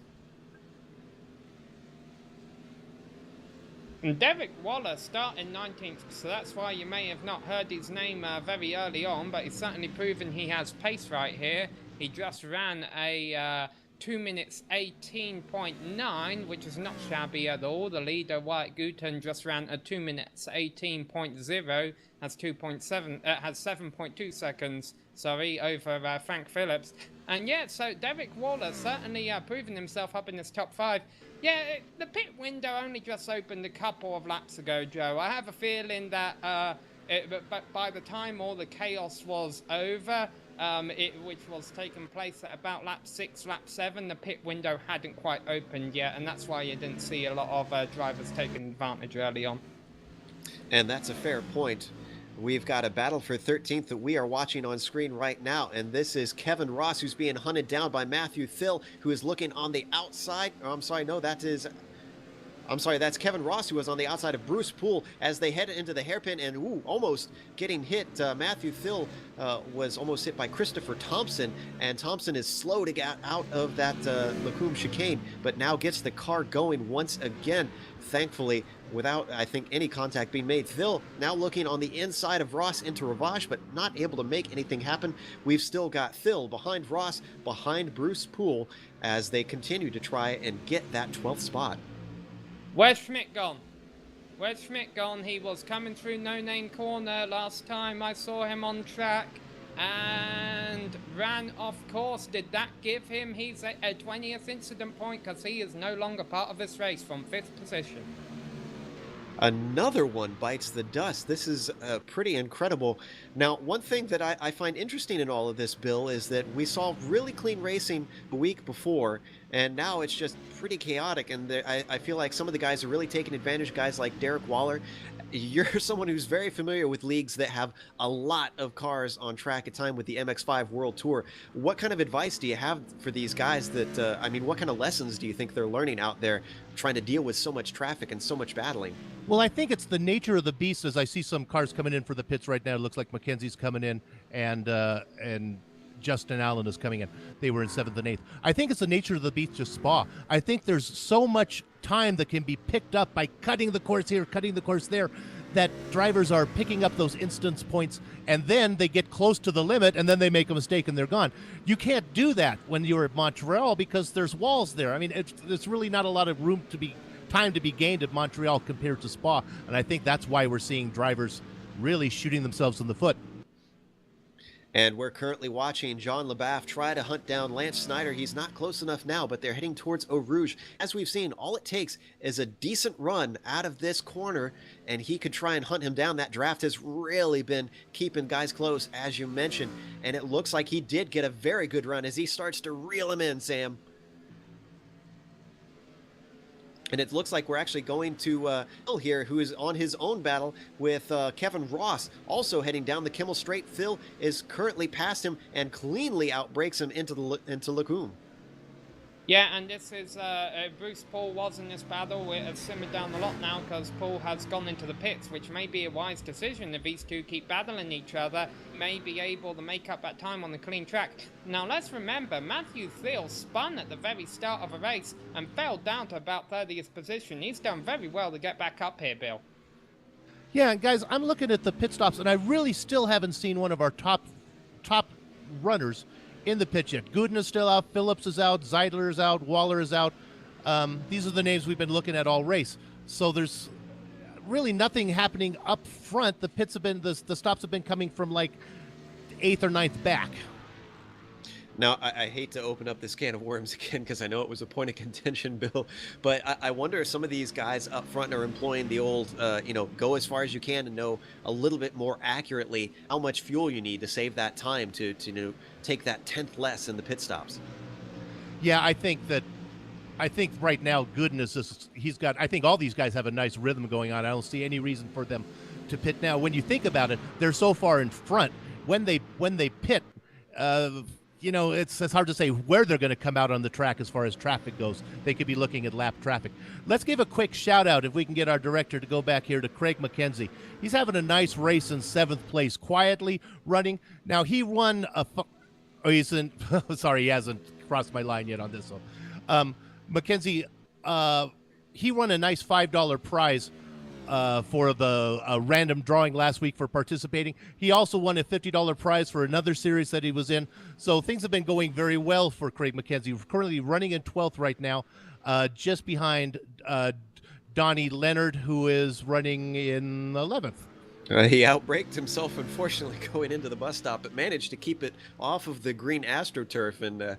And Derek Waller started 19th, so that's why you may have not heard his name very early on, but he's certainly proven he has pace right here. He just ran a 2 minutes 18.9, which is not shabby at all. The leader, Wyatt Gooten, just ran a 2 minutes 18.0, has 7.2 seconds, over Frank Phillips. And yeah, so Derek Waller certainly proving himself up in this top 5. Yeah, the pit window only just opened a couple of laps ago, Joe. I have a feeling that but by the time all the chaos was over, which was taking place at about lap 6, lap 7, the pit window hadn't quite opened yet, and that's why you didn't see a lot of drivers taking advantage early on. And that's a fair point. We've got a battle for 13th that we are watching on screen right now, and this is Kevin Ross, who's being hunted down by Matthew Thill, who is looking on the outside. That's Kevin Ross, who was on the outside of Bruce Poole as they head into the hairpin and almost getting hit. Matthew Thill was almost hit by Christopher Thompson, and Thompson is slow to get out of that Lacombe chicane, but now gets the car going once again, thankfully, without, I think, any contact being made. Thill now looking on the inside of Ross into Ravage, but not able to make anything happen. We've still got Thill behind Ross, behind Bruce Poole, as they continue to try and get that 12th spot. Where's Schmidt gone? Where's Schmidt gone? He was coming through No Name Corner last time I saw him on track and ran off course. Did that give him his 20th incident point? Because he is no longer part of this race from 5th position. Another one bites the dust. This is pretty incredible. Now, one thing that I find interesting in all of this, Bill, is that we saw really clean racing a week before, and now it's just pretty chaotic. And I feel like some of the guys are really taking advantage, guys like Derek Waller. You're someone who's very familiar with leagues that have a lot of cars on track at time with the MX5 World Tour. What kind of advice do you have for these guys that, what kind of lessons do you think they're learning out there trying to deal with so much traffic and so much battling? Well, I think it's the nature of the beast. As I see some cars coming in for the pits right now, it looks like Mackenzie's coming in and Justin Allen is coming in. They were in 7th and 8th. I think it's the nature of the beast of Spa. I think there's so much time that can be picked up by cutting the course here, cutting the course there, that drivers are picking up those instance points, and then they get close to the limit, and then they make a mistake and they're gone. You can't do that when you're at Montreal because there's walls there. I mean, it's really not a lot of time to be gained at Montreal compared to Spa, and I think that's why we're seeing drivers really shooting themselves in the foot. And we're currently watching John LeBaff try to hunt down Lance Snyder. He's not close enough now, but they're heading towards Eau Rouge. As we've seen, all it takes is a decent run out of this corner, and he could try and hunt him down. That draft has really been keeping guys close, as you mentioned. And it looks like he did get a very good run as he starts to reel him in, Sam. And it looks like we're actually going to Phil here, who is on his own battle with Kevin Ross, also heading down the Kimmel Straight. Phil is currently past him and cleanly outbreaks him into Lacombe. Yeah, and this is Bruce Poole was in this battle. It has simmered down a lot now because Poole has gone into the pits, which may be a wise decision if these two keep battling each other. May be able to make up that time on the clean track. Now let's remember, Matthew Thiel spun at the very start of a race and fell down to about 30th position. He's done very well to get back up here, Bill. Yeah, guys, I'm looking at the pit stops, and I really still haven't seen one of our top runners in the pit yet. Gooden is still out, Phillips is out, Zeidler is out, Waller is out. These are the names we've been looking at all race. So there's really nothing happening up front. The pits have been, the stops have been coming from like 8th or 9th back. Now, I hate to open up this can of worms again because I know it was a point of contention, Bill, but I wonder if some of these guys up front are employing the old, go as far as you can and know a little bit more accurately how much fuel you need to save that time to take that tenth less in the pit stops. Yeah, I think right now Gooden is just I think all these guys have a nice rhythm going on. I don't see any reason for them to pit now. When you think about it, they're so far in front. When they pit, it's hard to say where they're going to come out on the track as far as traffic goes. They could be looking at lap traffic. Let's give a quick shout out, if we can get our director to go back here, to Craig McKenzie. He's having a nice race in 7th place, quietly running. Now he won he hasn't crossed my line yet on this one. McKenzie, he won a nice $5 prize for the random drawing last week for participating. He also won a $50 prize for another series that he was in. So things have been going very well for Craig McKenzie. Currently running in 12th right now, just behind Donnie Leonard, who is running in 11th. He outbraked himself, unfortunately, going into the bus stop, but managed to keep it off of the green AstroTurf and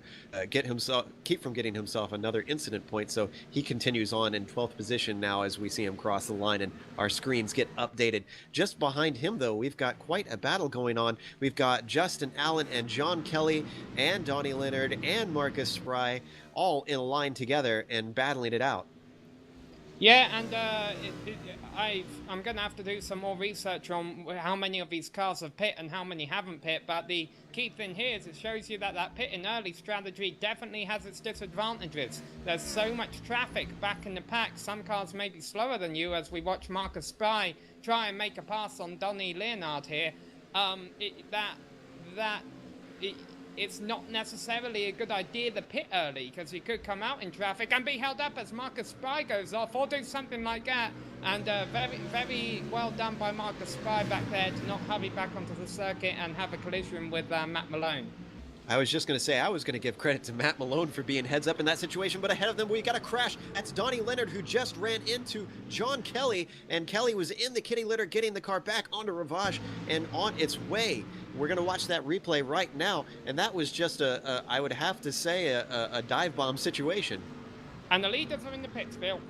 keep from getting himself another incident point. So he continues on in 12th position now as we see him cross the line and our screens get updated. Just behind him, though, we've got quite a battle going on. We've got Justin Allen and John Kelly and Donnie Leonard and Marcus Spry all in a line together and battling it out. Yeah, and I'm going to have to do some more research on how many of these cars have pit and how many haven't pit, but the key thing here is it shows you that pitting early strategy definitely has its disadvantages. There's so much traffic back in the pack. Some cars may be slower than you, as we watch Marcus Spry try and make a pass on Donnie Leonard here. It's not necessarily a good idea to pit early, because you could come out in traffic and be held up as Marcus Spry goes off, or do something like that. And very, very well done by Marcus Spry back there to not hurry back onto the circuit and have a collision with Matt Malone. I was just going to say, I was going to give credit to Matt Malone for being heads up in that situation, but ahead of them, we got a crash. That's Donnie Leonard, who just ran into John Kelly, and Kelly was in the kitty litter getting the car back onto Ravage and on its way. We're going to watch that replay right now, and that was just I would have to say, a dive bomb situation. And the leaders are in the pits, Bill.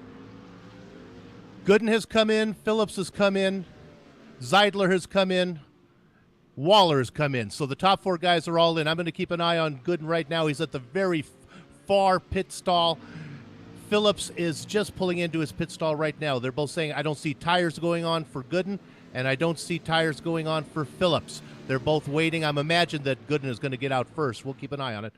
Gooden has come in, Phillips has come in, Zeidler has come in, Waller's come in. So the top 4 guys are all in. I'm going to keep an eye on Gooden right now. He's at the very far pit stall. Phillips is just pulling into his pit stall right now. They're both saying, I don't see tires going on for Gooden, and I don't see tires going on for Phillips. They're both waiting. I'm imagining that Gooden is going to get out first. We'll keep an eye on it.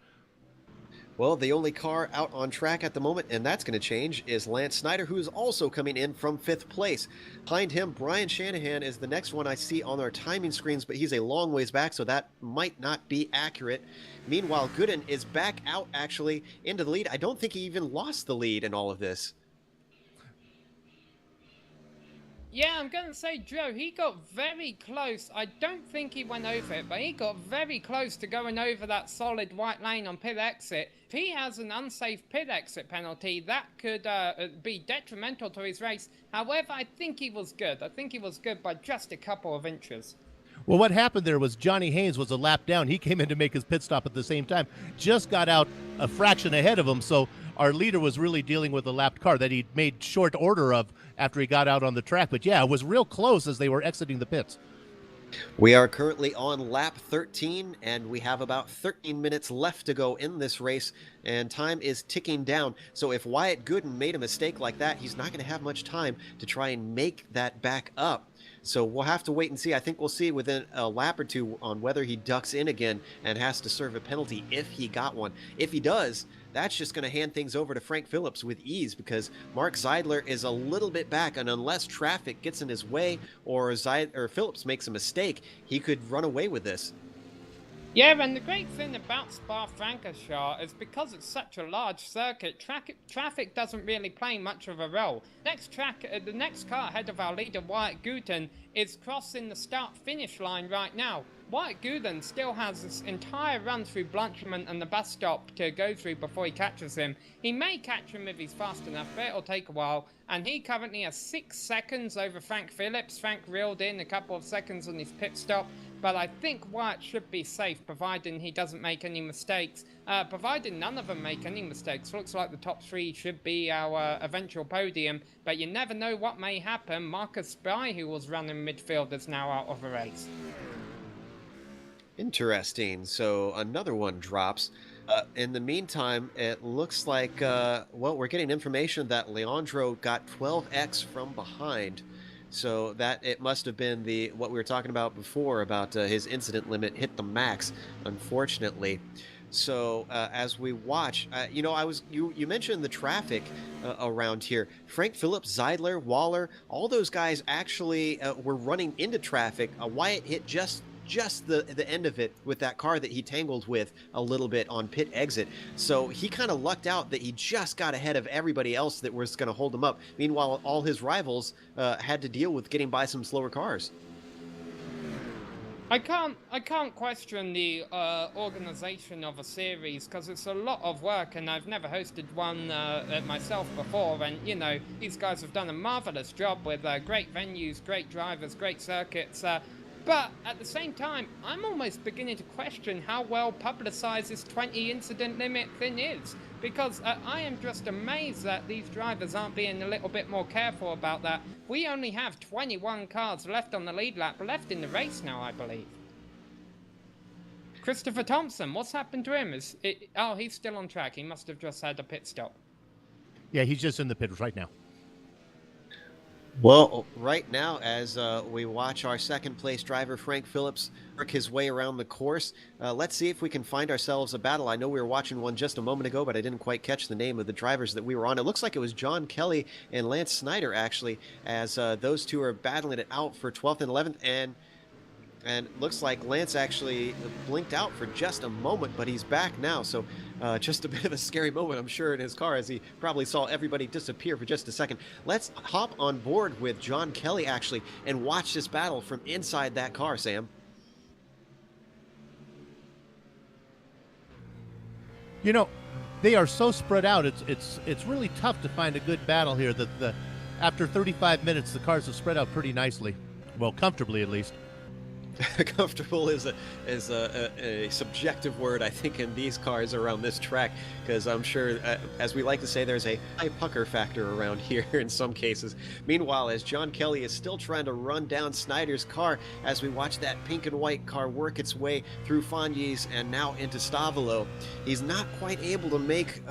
Well, the only car out on track at the moment, and that's going to change, is Lance Snyder, who is also coming in from 5th place. Behind him, Brian Shanahan is the next one I see on our timing screens, but he's a long ways back, so that might not be accurate. Meanwhile, Gooden is back out, actually, into the lead. I don't think he even lost the lead in all of this. Yeah, I'm going to say, Joe, he got very close. I don't think he went over it, but he got very close to going over that solid white lane on pit exit. If he has an unsafe pit exit penalty, that could be detrimental to his race. However, I think he was good. I think he was good by just a couple of inches. Well, what happened there was Johnny Haynes was a lap down. He came in to make his pit stop at the same time, just got out a fraction ahead of him. So our leader was really dealing with a lapped car that he made short order of after he got out on the track. But yeah, it was real close as they were exiting the pits. We are currently on lap 13, and we have about 13 minutes left to go in this race, and time is ticking down. So if Wyatt Gooden made a mistake like that, he's not going to have much time to try and make that back up. So we'll have to wait and see. I think we'll see within a lap or two on whether he ducks in again and has to serve a penalty if he got one. If he does, that's just going to hand things over to Frank Phillips with ease, because Mark Zeidler is a little bit back, and unless traffic gets in his way or Phillips makes a mistake, he could run away with this. Yeah, and the great thing about Spa-Francorchamps is because it's such a large circuit, traffic doesn't really play much of a role. The next car ahead of our leader, Wyatt Gooden, is crossing the start-finish line right now. Wyatt Gooden still has this entire run through Blanchiment and the bus stop to go through before he catches him. He may catch him if he's fast enough, but it'll take a while. And he currently has 6 seconds over Frank Phillips. Frank reeled in a couple of seconds on his pit stop. but I think Wyatt should be safe, providing he doesn't make any mistakes. Providing none of them make any mistakes, looks like the top 3 should be our eventual podium, but you never know what may happen. Marcus Spry, who was running midfield, is now out of the race. Interesting. So another one drops. In the meantime, it looks like, well, we're getting information that Leandro got 12x from behind. So that it must have been what we were talking about before about his incident limit hit the max, unfortunately. So as we watch, you mentioned the traffic around here. Frank Phillips, Zeidler, Waller, all those guys actually were running into traffic. Wyatt hit just the end of it with that car that he tangled with a little bit on pit exit. So he kind of lucked out that he just got ahead of everybody else that was going to hold him up. Meanwhile, all his rivals had to deal with getting by some slower cars. I can't question the organization of a series, because it's a lot of work, and I've never hosted one myself before, and you know, these guys have done a marvelous job with great venues, great drivers, great circuits, but at the same time, I'm almost beginning to question how well publicized this 20 incident limit thing is, because I am just amazed that these drivers aren't being a little bit more careful about that. We only have 21 cars left on the lead lap, left in the race now, I believe. Christopher Thompson, what's happened to him? Oh, he's still on track. He must have just had a pit stop. Yeah, he's just in the pit right now. Well, right now, as we watch our second place driver, Frank Phillips, work his way around the course, let's see if we can find ourselves a battle. I know we were watching one just a moment ago, but I didn't quite catch the name of the drivers that we were on. It looks like it was John Kelly and Lance Snyder, actually, as those two are battling it out for 12th and 11th, and looks like Lance actually blinked out for just a moment, but he's back now. So just a bit of a scary moment, I'm sure, in his car, as he probably saw everybody disappear for just a second. Let's hop on board with John Kelly, actually, and watch this battle from inside that car, Sam. You know, they are so spread out. It's really tough to find a good battle here. After 35 minutes, the cars have spread out pretty nicely. Well, comfortably at least. Comfortable is a subjective word, I think, in these cars around this track, because I'm sure, as we like to say, there's a high pucker factor around here in some cases. Meanwhile, as John Kelly is still trying to run down Snyder's car, as we watch that pink and white car work its way through Fognies and now into Stavolo, he's not quite able to make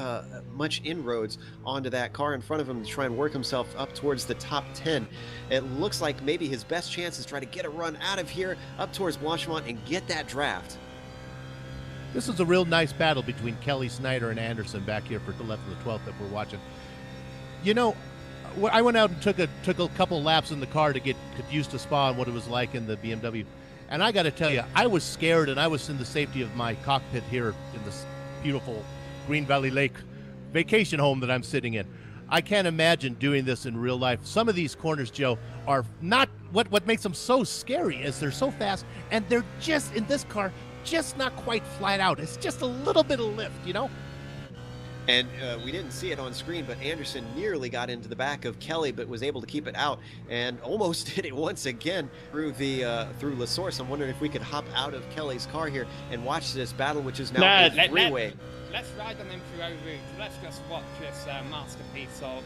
much inroads onto that car in front of him to try and work himself up towards the top 10. It looks like maybe his best chance is try to get a run out of here up towards Blanchimont and get that draft. This is a real nice battle between Kelly, Snyder, and Anderson back here for the left of the 12th that we're watching. You know, I went out and took a couple laps in the car to get used to Spa and what it was like in the BMW. And I got to tell you, I was scared, and I was in the safety of my cockpit here in this beautiful Green Valley Lake vacation home that I'm sitting in. I can't imagine doing this in real life. Some of these corners, Joe, are not what makes them so scary is they're so fast, and they're just, in this car, just not quite flat out. It's just a little bit of lift, you know? And we didn't see it on screen, but Anderson nearly got into the back of Kelly, but was able to keep it out and almost hit it once again through La Source. I'm wondering if we could hop out of Kelly's car here and watch this battle, which is now a three-way. Let's ride on them through Eau Rouge. Let's just watch this masterpiece of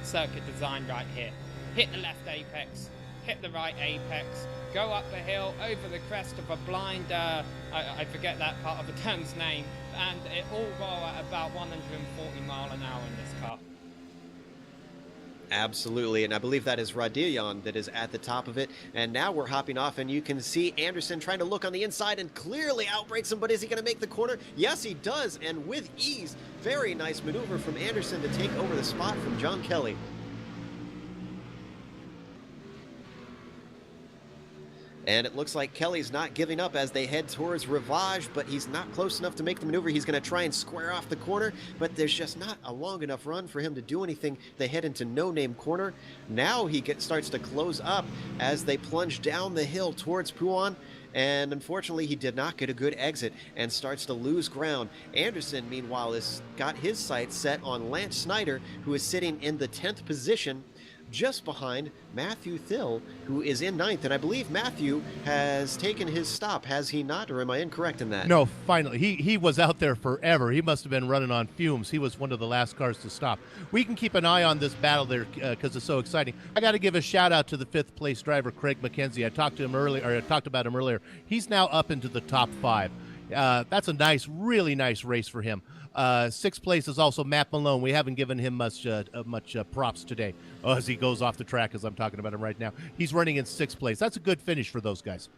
circuit design right here. Hit the left apex, hit the right apex, go up the hill, over the crest of a blind, I forget that part of the turn's name, and it all roll at about 140 mile an hour in this car. Absolutely, and I believe that is Radillon that is at the top of it, and now we're hopping off, and you can see Anderson trying to look on the inside and clearly outbrakes him, but is he going to make the corner? Yes, he does, and with ease. Very nice maneuver from Anderson to take over the spot from John Kelly. And it looks like Kelly's not giving up as they head towards Rivage, but he's not close enough to make the maneuver. He's going to try and square off the corner, but there's just not a long enough run for him to do anything. They head into No Name Corner. Now he starts to close up as they plunge down the hill towards Pouan. And unfortunately, he did not get a good exit and starts to lose ground. Anderson, meanwhile, has got his sights set on Lance Snyder, who is sitting in the 10th position, just behind Matthew Thill, who is in ninth. And I believe Matthew has taken his stop, has he not? Or am I incorrect in that? No, finally. He was out there forever. He must have been running on fumes. He was one of the last cars to stop. We can keep an eye on this battle there because it's so exciting. I got to give a shout out to the 5th place driver, Craig McKenzie. I talked about him earlier. He's now up into the top 5. That's a nice, really nice race for him. 6th place is also Matt Malone. We haven't given him much props today as he goes off the track as I'm talking about him right now. He's running in 6th place. That's a good finish for those guys.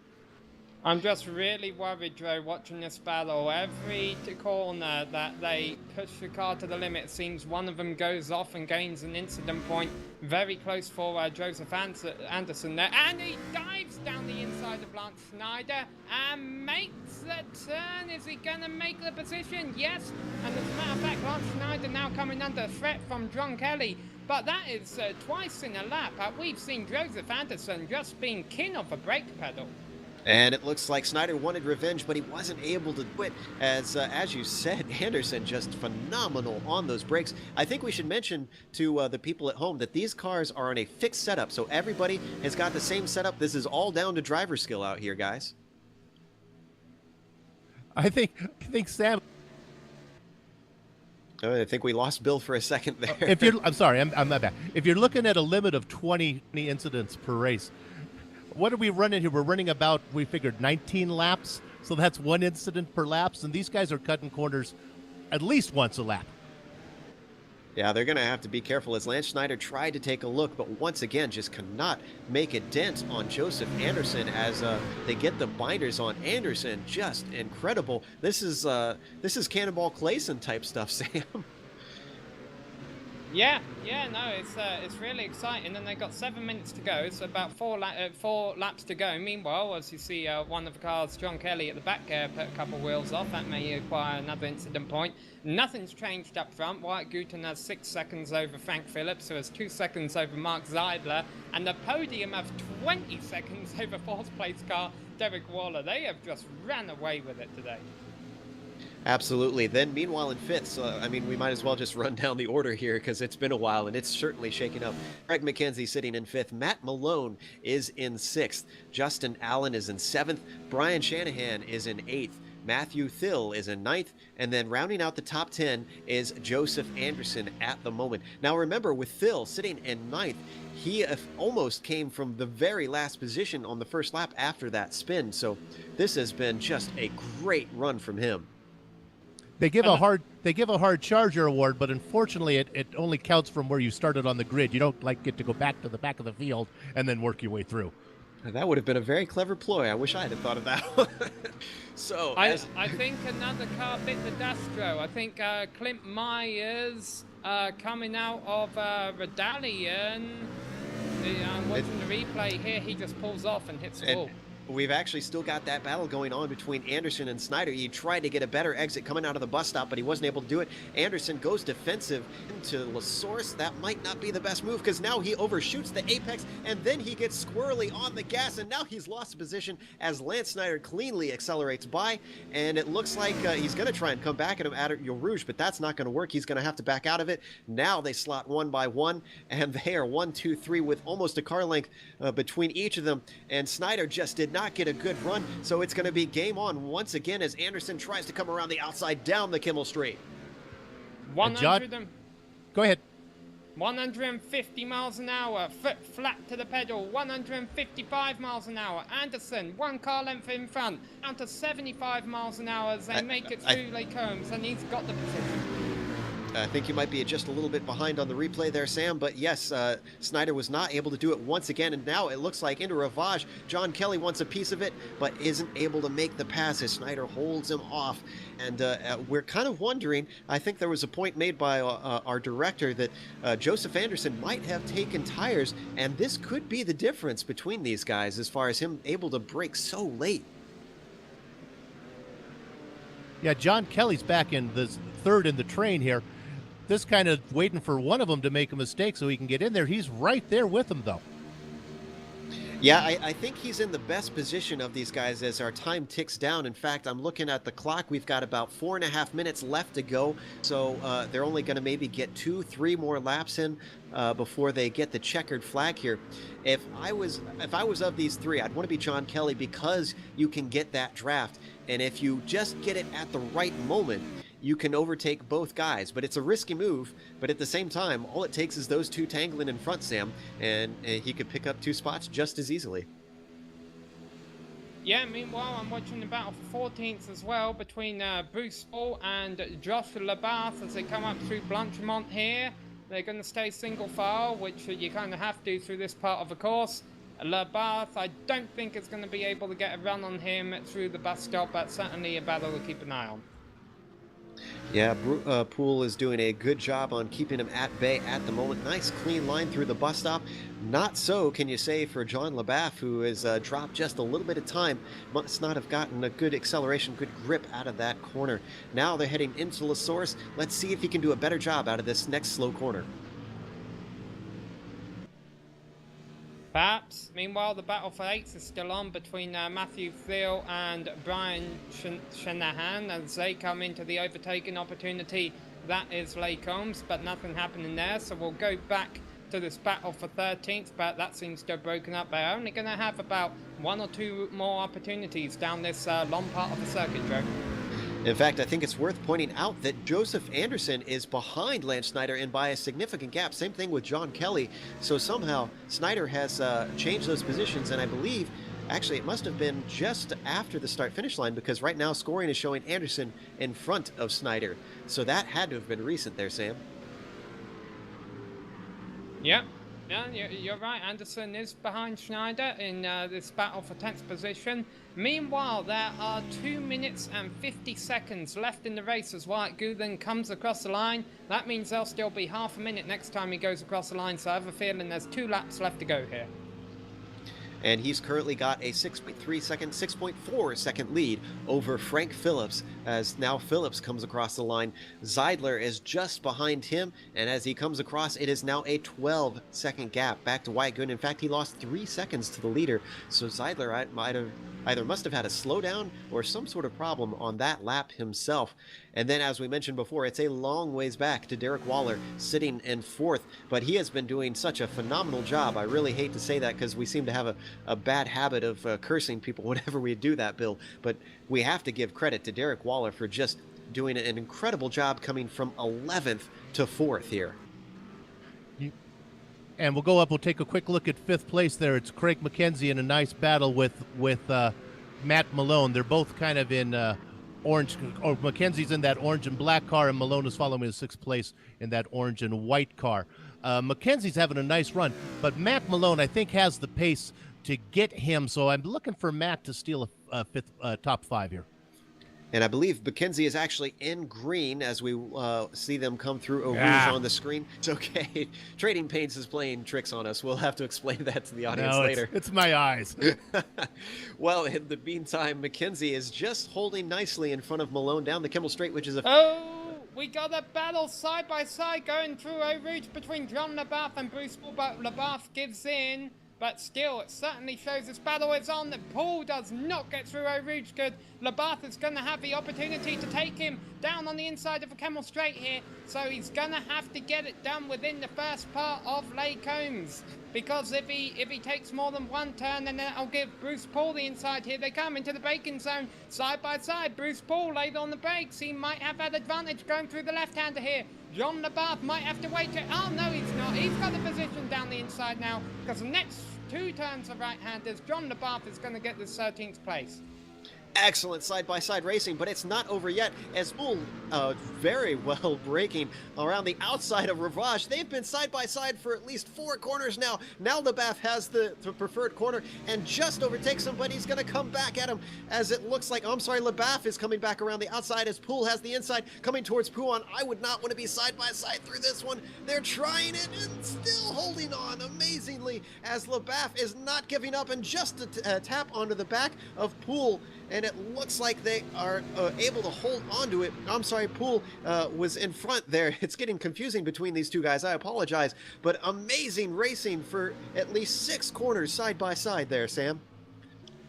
I'm just really worried, Joe, watching this battle. Every corner that they push the car to the limit, it seems one of them goes off and gains an incident point. Very close for Joseph Anderson there. And he dives down the inside of Lance Snyder and makes the turn. Is he going to make the position? Yes. And as a matter of fact, Lance Snyder now coming under threat from John Kelly. But that is twice in a lap. We've seen Joseph Anderson just being king of the brake pedal. And it looks like Snyder wanted revenge, but he wasn't able to do it. As you said, Anderson just phenomenal on those brakes. I think we should mention to the people at home that these cars are on a fixed setup, so everybody has got the same setup. This is all down to driver skill out here, guys. I think Sam. I think we lost Bill for a second there. I'm sorry, I'm not bad. If you're looking at a limit of 20 incidents per race, what are we running here? We're running about, we figured, 19 laps. So that's 1 incident per laps. And these guys are cutting corners at least once a lap. Yeah, they're going to have to be careful as Lance Schneider tried to take a look, but once again just cannot make a dent on Joseph Anderson as they get the binders on Anderson. Just incredible. This is Cannonball Clayson type stuff, Sam. Yeah, no, it's really exciting, and they've got 7 minutes to go, so about 4 laps to go. Meanwhile, as you see, one of the cars, John Kelly, at the back put a couple wheels off. That may acquire another incident point. Nothing's changed up front. Wyatt Gooten has 6 seconds over Frank Phillips, who has 2 seconds over Mark Zeidler, and the podium of 20 seconds over 4th place car, Derek Waller. They have just ran away with it today. Absolutely. Then, meanwhile, in 5th, we might as well just run down the order here because it's been a while and it's certainly shaken up. Craig McKenzie sitting in 5th. Matt Malone is in 6th. Justin Allen is in 7th. Brian Shanahan is in 8th. Matthew Thill is in 9th. And then rounding out the top 10 is Joseph Anderson at the moment. Now, remember, with Thill sitting in 9th, he almost came from the very last position on the first lap after that spin. So this has been just a great run from him. They give a hard charger award, but unfortunately it only counts from where you started on the grid. You don't get to go back to the back of the field and then work your way through. That would have been a very clever ploy. I wish I had thought of that one. So I think another car bit the Dastro. I think Clint Myers coming out of Redallion. I'm watching the replay here. He just pulls off and hits the wall. We've actually still got that battle going on between Anderson and Snyder. He tried to get a better exit coming out of the bus stop, but he wasn't able to do it. Anderson goes defensive into La Source. That might not be the best move because now he overshoots the apex and then he gets squirrely on the gas, and now he's lost position as Lance Snyder cleanly accelerates by, and it looks like he's going to try and come back at him at Eau Rouge, but that's not going to work. He's going to have to back out of it. Now they slot one by one, and they are 1, 2, 3 with almost a car length between each of them, and Snyder just did not get a good run, so it's going to be game on once again as Anderson tries to come around the outside down the Kimmel Straight. 100 go ahead. 150 miles an hour, foot flat to the pedal, 155 miles an hour. Anderson, 1 car length in front, down to 75 miles an hour as they make it through Lake Holmes, and he's got the position. I think you might be just a little bit behind on the replay there, Sam, but yes, Snyder was not able to do it once again, and now it looks like into Ravage. John Kelly wants a piece of it, but isn't able to make the pass as Snyder holds him off. And we're kind of wondering, I think there was a point made by our director that Joseph Anderson might have taken tires, and this could be the difference between these guys as far as him able to brake so late. Yeah, John Kelly's back in the 3rd in the train here. This kind of waiting for one of them to make a mistake so he can get in there. He's right there with them, though. Yeah, I think he's in the best position of these guys as our time ticks down. In fact, I'm looking at the clock. We've got about 4.5 minutes left to go. So they're only going to maybe get 2, 3 more laps in before they get the checkered flag here. If I was of these three, I'd want to be John Kelly because you can get that draft. And if you just get it at the right moment, you can overtake both guys. But it's a risky move. But at the same time, all it takes is those two tangling in front, Sam, and he could pick up 2 spots just as easily. Yeah, meanwhile, I'm watching the battle for 14th as well between Bruce Paul and Josh Labath as they come up through Blanchemont here. They're going to stay single file, which you kind of have to through this part of the course. Labath, I don't think is going to be able to get a run on him through the bus stop, but certainly a battle to keep an eye on. Yeah, Poole is doing a good job on keeping him at bay at the moment. Nice clean line through the bus stop. Not so, can you say, for John Labaff, who has dropped just a little bit of time. Must not have gotten a good acceleration, good grip out of that corner. Now they're heading into La Source. Let's see if he can do a better job out of this next slow corner. Perhaps. Meanwhile, the battle for 8th is still on between Matthew Thiel and Brian Shanahan as they come into the overtaking opportunity. That is Lake Holmes, but nothing happening there. So we'll go back to this battle for 13th, but that seems to have broken up. They're only going to have about 1 or 2 more opportunities down this long part of the circuit, Joe. In fact, I think it's worth pointing out that Joseph Anderson is behind Lance Snyder and by a significant gap. Same thing with John Kelly. So somehow Snyder has changed those positions, and I believe actually it must have been just after the start-finish line because right now scoring is showing Anderson in front of Snyder. So that had to have been recent there, Sam. Yep. Yeah, you're right. Anderson is behind Schneider in this battle for 10th position. Meanwhile, there are 2 minutes and 50 seconds left in the race as Wyatt Goodland comes across the line. That means there'll still be half a minute next time he goes across the line, so I have a feeling there's 2 laps left to go here. And he's currently got a 6.4 second lead over Frank Phillips as now Phillips comes across the line. Zeidler is just behind him, and as he comes across, it is now a 12-second gap back to Wyatt Goodland. In fact, he lost 3 seconds to the leader, so Zeidler must have had a slowdown or some sort of problem on that lap himself. And then, as we mentioned before, it's a long ways back to Derek Waller sitting in 4th, but he has been doing such a phenomenal job. I really hate to say that because we seem to have a bad habit of cursing people whenever we do that, Bill, but we have to give credit to Derek Waller for just doing an incredible job coming from 11th to 4th here. And we'll go up. We'll take a quick look at 5th place there. It's Craig McKenzie in a nice battle with Matt Malone. They're both kind of in orange, or McKenzie's in that orange and black car, and Malone is following in 6th place in that orange and white car. McKenzie's having a nice run, but Matt Malone, I think, has the pace to get him. So I'm looking for Matt to steal a 5th top 5 here. And I believe McKenzie is actually in green as we see them come through Eau Rouge on the screen. It's okay. Trading Pains is playing tricks on us. We'll have to explain that to the audience later. It's my eyes. Well, in the meantime, McKenzie is just holding nicely in front of Malone down the Kimmel Straight, which is a... Oh, we got a battle side by side going through Eau Rouge between John Labath and Bruce Paul, but Labath gives in. But still, it certainly shows this battle is on. That Paul does not get through Eau Rouge good. Labath is going to have the opportunity to take him down on the inside of a Camel Straight here. So he's going to have to get it done within the first part of Lake Holmes. Because if he takes more than one turn, then that'll give Bruce Paul the inside here. They come into the braking zone side by side. Bruce Paul laid on the brakes. He might have had advantage going through the left-hander here. John Labath might have to wait. Oh, no, he's not. He's got the position down the inside now. Because the next 2 turns of right-handers, John Labath is going to get the 13th place. Excellent side-by-side racing, but it's not over yet as Bull very well braking around the outside of Ravage. They've been side-by-side for at least 4 corners now. Now Labath has the preferred corner and just overtakes him, but he's going to come back at him as it looks like, Labath is coming back around the outside as Poole has the inside coming towards Pouan. I would not want to be side-by-side through this one. They're trying it and still holding on amazingly as Labath is not giving up and just a tap onto the back of Poole. and it looks like they are able to hold on to it. I'm sorry, Poole was in front there. It's getting confusing between these two guys. I apologize, but amazing racing for at least 6 corners side by side there, Sam.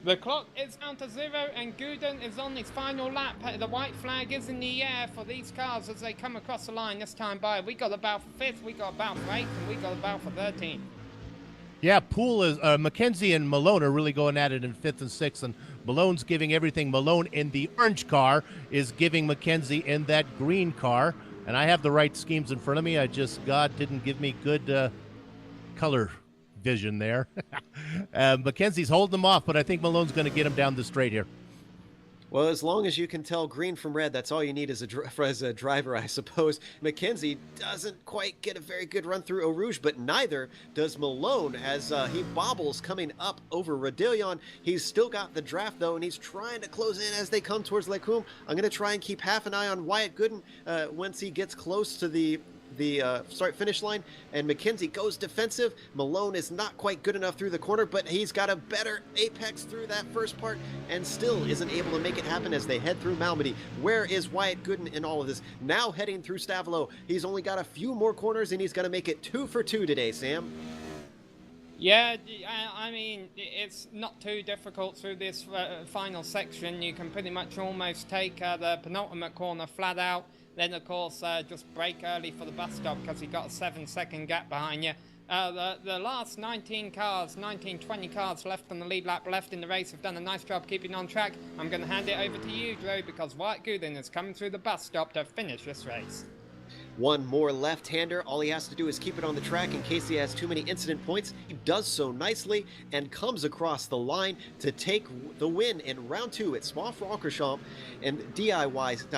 The clock is down to 0 and Gooden is on his final lap. The white flag is in the air for these cars as they come across the line this time by. We got about for 5th, we got about for 8th, and we got about for 13th. Yeah, Poole is McKenzie and Malone are really going at it in 5th and 6th, and Malone's giving everything. Malone in the orange car is giving McKenzie in that green car, and I have the right schemes in front of me. God didn't give me good color vision there. McKenzie's holding them off, but I think Malone's going to get him down the straight here. Well, as long as you can tell green from red, that's all you need as a driver, I suppose. McKenzie doesn't quite get a very good run through Eau Rouge, but neither does Malone as he bobbles coming up over Radillon. He's still got the draft, though, and he's trying to close in as they come towards Lecumbe. I'm going to try and keep half an eye on Wyatt Gooden once he gets close to the start-finish line, and McKenzie goes defensive. Malone is not quite good enough through the corner, but he's got a better apex through that first part and still isn't able to make it happen as they head through Malmedy. Where is Wyatt Gooden in all of this? Now heading through Stavelo. He's only got a few more corners, and he's going to make it 2 for 2 today, Sam. Yeah, I mean, it's not too difficult through this final section. You can pretty much almost take the penultimate corner flat out. Then, of course, just brake early for the bus stop because he got a 7-second gap behind you. The last 20 cars left on the lead lap left in the race have done a nice job keeping on track. I'm going to hand it over to you, Joe, because Wyatt Gooden is coming through the bus stop to finish this race. One more left-hander. All he has to do is keep it on the track in case he has too many incident points. He does so nicely and comes across the line to take the win in round 2 at Spa-Francorchamps and DIY.sim.com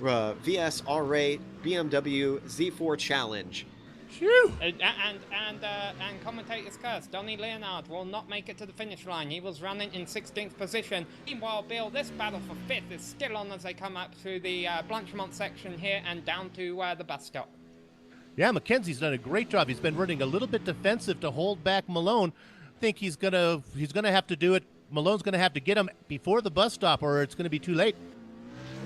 VSRA BMW Z4 Challenge. And commentator's curse, Donny Leonard will not make it to the finish line. He was running in 16th position. Meanwhile, Bill, this battle for 5th is still on as they come up through the Blanchemont section here and down to the bus stop. Yeah, McKenzie's done a great job. He's been running a little bit defensive to hold back Malone. I think he's gonna have to do it. Malone's gonna have to get him before the bus stop, or it's gonna be too late.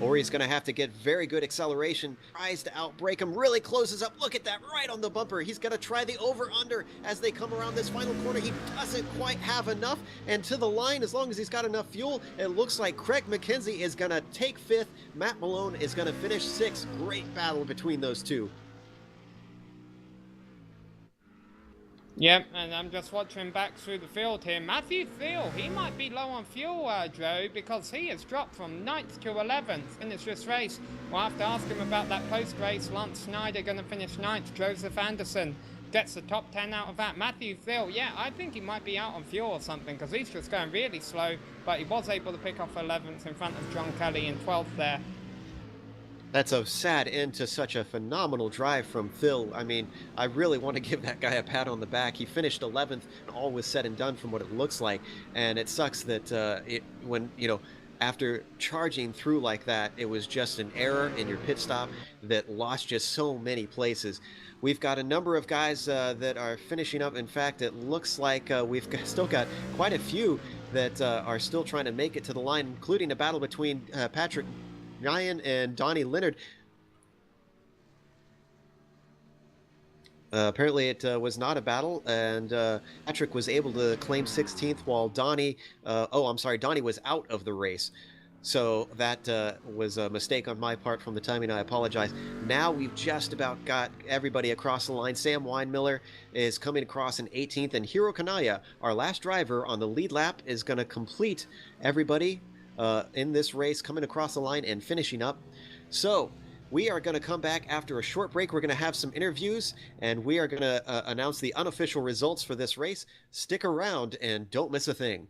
Or he's going to have to get very good acceleration. Tries to outbrake him, really closes up. Look at that, right on the bumper. He's going to try the over-under as they come around this final corner. He doesn't quite have enough. And to the line, as long as he's got enough fuel, it looks like Craig McKenzie is going to take 5th. Matt Malone is going to finish 6th. Great battle between those two. Yep, and I'm just watching back through the field here. Matthew Thiel, he might be low on fuel, Joe, because he has dropped from 9th to 11th in this race. We'll have to ask him about that post-race. Lance Snyder going to finish 9th. Joseph Anderson gets the top 10 out of that. Matthew Thiel, yeah, I think he might be out on fuel or something because he's just going really slow, but he was able to pick off 11th in front of John Kelly in 12th there. That's a sad end to such a phenomenal drive from Phil. I mean, I really want to give that guy a pat on the back. He finished 11th, and all was said and done from what it looks like. And it sucks that after charging through like that, it was just an error in your pit stop that lost just so many places. We've got a number of guys that are finishing up. In fact, it looks like we've still got quite a few that are still trying to make it to the line, including a battle between Patrick Ryan and Donnie Leonard. Apparently it was not a battle, and Patrick was able to claim 16th while Donnie was out of the race. So that was a mistake on my part from the timing. I apologize. Now we've just about got everybody across the line. Sam Weinmiller is coming across in 18th, and Hiro Kanaya, our last driver on the lead lap, is going to complete everybody in this race, coming across the line and finishing up. So we are going to come back after a short break. We're going to have some interviews, and we are going to announce the unofficial results for this race. Stick around and don't miss a thing.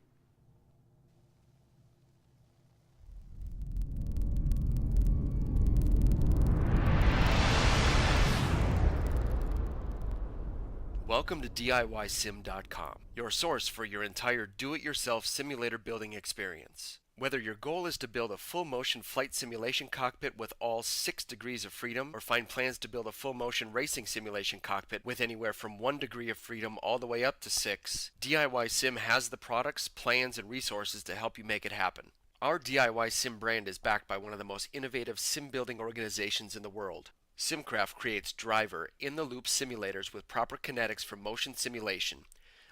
Welcome to DIYsim.com, your source for your entire do-it-yourself simulator building experience. Whether your goal is to build a full-motion flight simulation cockpit with all 6 degrees of freedom, or find plans to build a full-motion racing simulation cockpit with anywhere from 1 degree of freedom all the way up to 6, DIY Sim has the products, plans, and resources to help you make it happen. Our DIY Sim brand is backed by one of the most innovative sim-building organizations in the world. Simcraft creates driver, in-the-loop simulators with proper kinetics for motion simulation,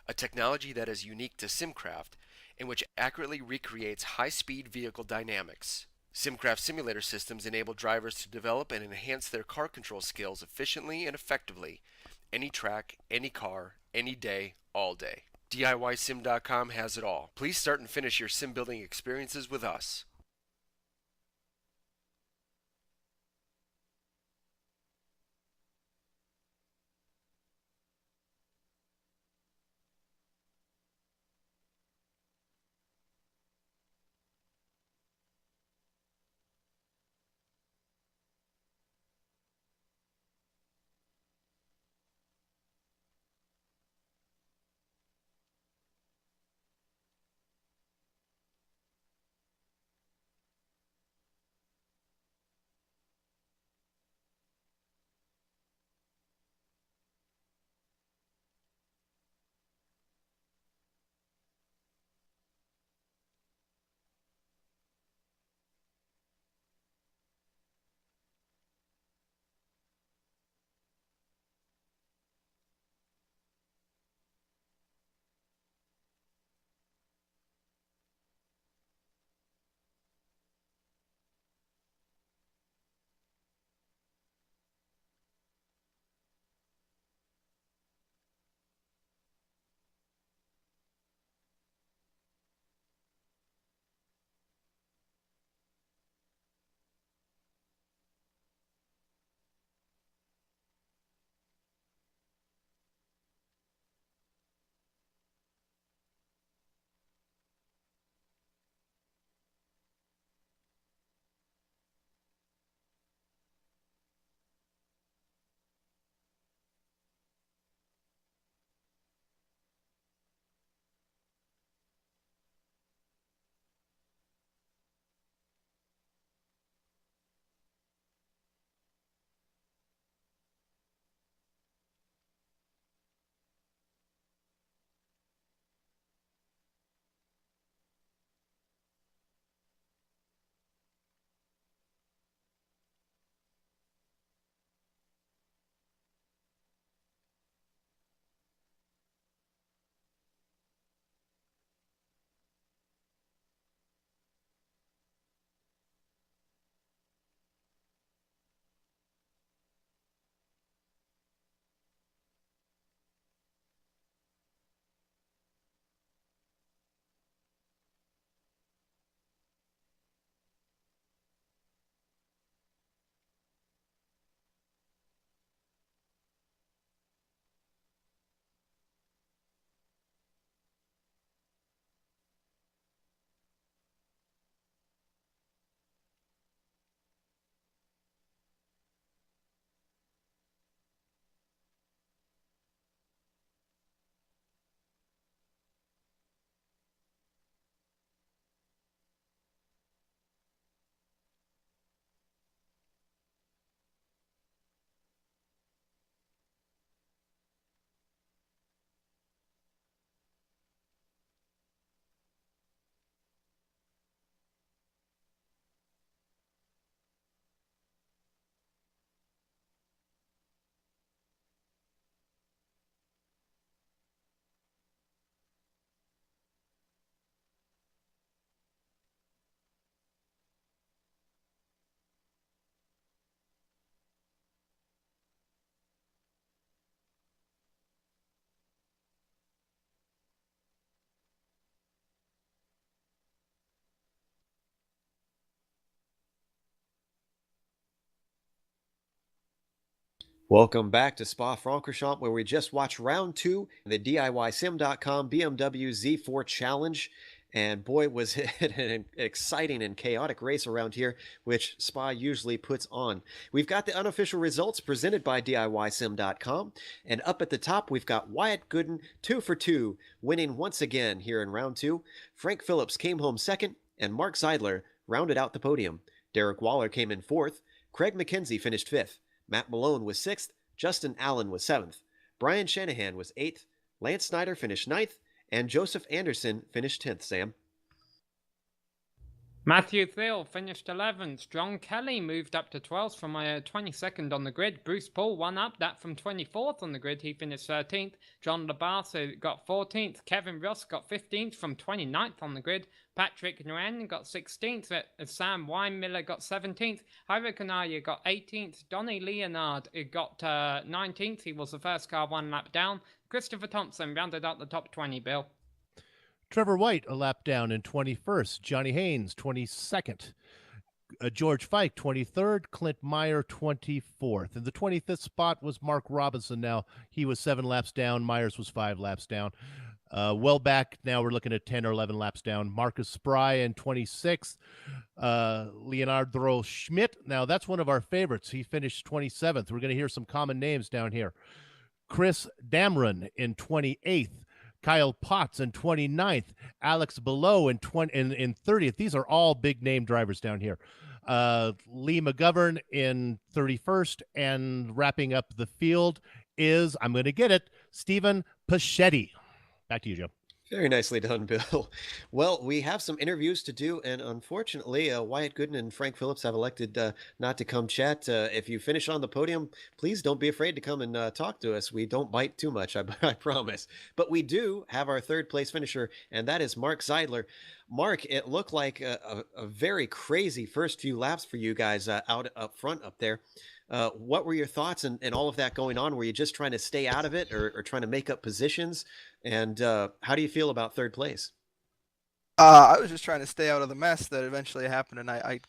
a technology that is unique to Simcraft, and which accurately recreates high-speed vehicle dynamics. Simcraft simulator systems enable drivers to develop and enhance their car control skills efficiently and effectively, any track, any car, any day, all day. DIYSim.com has it all. Please start and finish your sim building experiences with us. Welcome back to Spa-Francorchamps, where we just watched round two of the DIYSim.com BMW Z4 Challenge. And boy, was it an exciting and chaotic race around here, which Spa usually puts on. We've got the unofficial results presented by DIYSim.com. And up at the top, we've got Wyatt Gooden, 2 for 2, winning once again here in round two. Frank Phillips came home second, and Mark Seidler rounded out the podium. Derek Waller came in 4th, Craig McKenzie finished 5th, Matt Malone was 6th, Justin Allen was 7th, Brian Shanahan was 8th, Lance Snyder finished 9th, and Joseph Anderson finished 10th, Sam. Matthew Thiel finished 11th. John Kelly moved up to 12th from 22nd on the grid. Bruce Paul won up that from 24th on the grid. He finished 13th. John Labarthe got 14th. Kevin Ross got 15th from 29th on the grid. Patrick Nguyen got 16th. Sam Weinmiller got 17th. Jairo Canaya got 18th. Donnie Leonard got 19th. He was the first car one lap down. Christopher Thompson rounded out the top 20, Bill. Trevor White, a lap down in 21st. Johnny Haynes, 22nd. George Fike, 23rd. Clint Meyer, 24th. And the 25th spot was Mark Robinson. Now, he was 7 laps down. Myers was 5 laps down. Well back, now we're looking at 10 or 11 laps down. Marcus Spry in 26th. Leonardo Schmidt. Now, that's one of our favorites. He finished 27th. We're going to hear some common names down here. Chris Damron in 28th. Kyle Potts in 29th, Alex Below in 30th. These are all big name drivers down here. Lee McGovern in 31st, and wrapping up the field is, I'm going to get it, Stephen Paschetti. Back to you, Joe. Very nicely done, Bill. Well, we have some interviews to do, and unfortunately, Wyatt Gooden and Frank Phillips have elected not to come chat. If you finish on the podium, please don't be afraid to come and talk to us. We don't bite too much, I promise. But we do have our 3rd place finisher, and that is Mark Seidler. Mark, it looked like a very crazy first few laps for you guys out up front up there. What were your thoughts and all of that going on? Were you just trying to stay out of it or trying to make up positions? And how do you feel about 3rd place? I was just trying to stay out of the mess that eventually happened, and I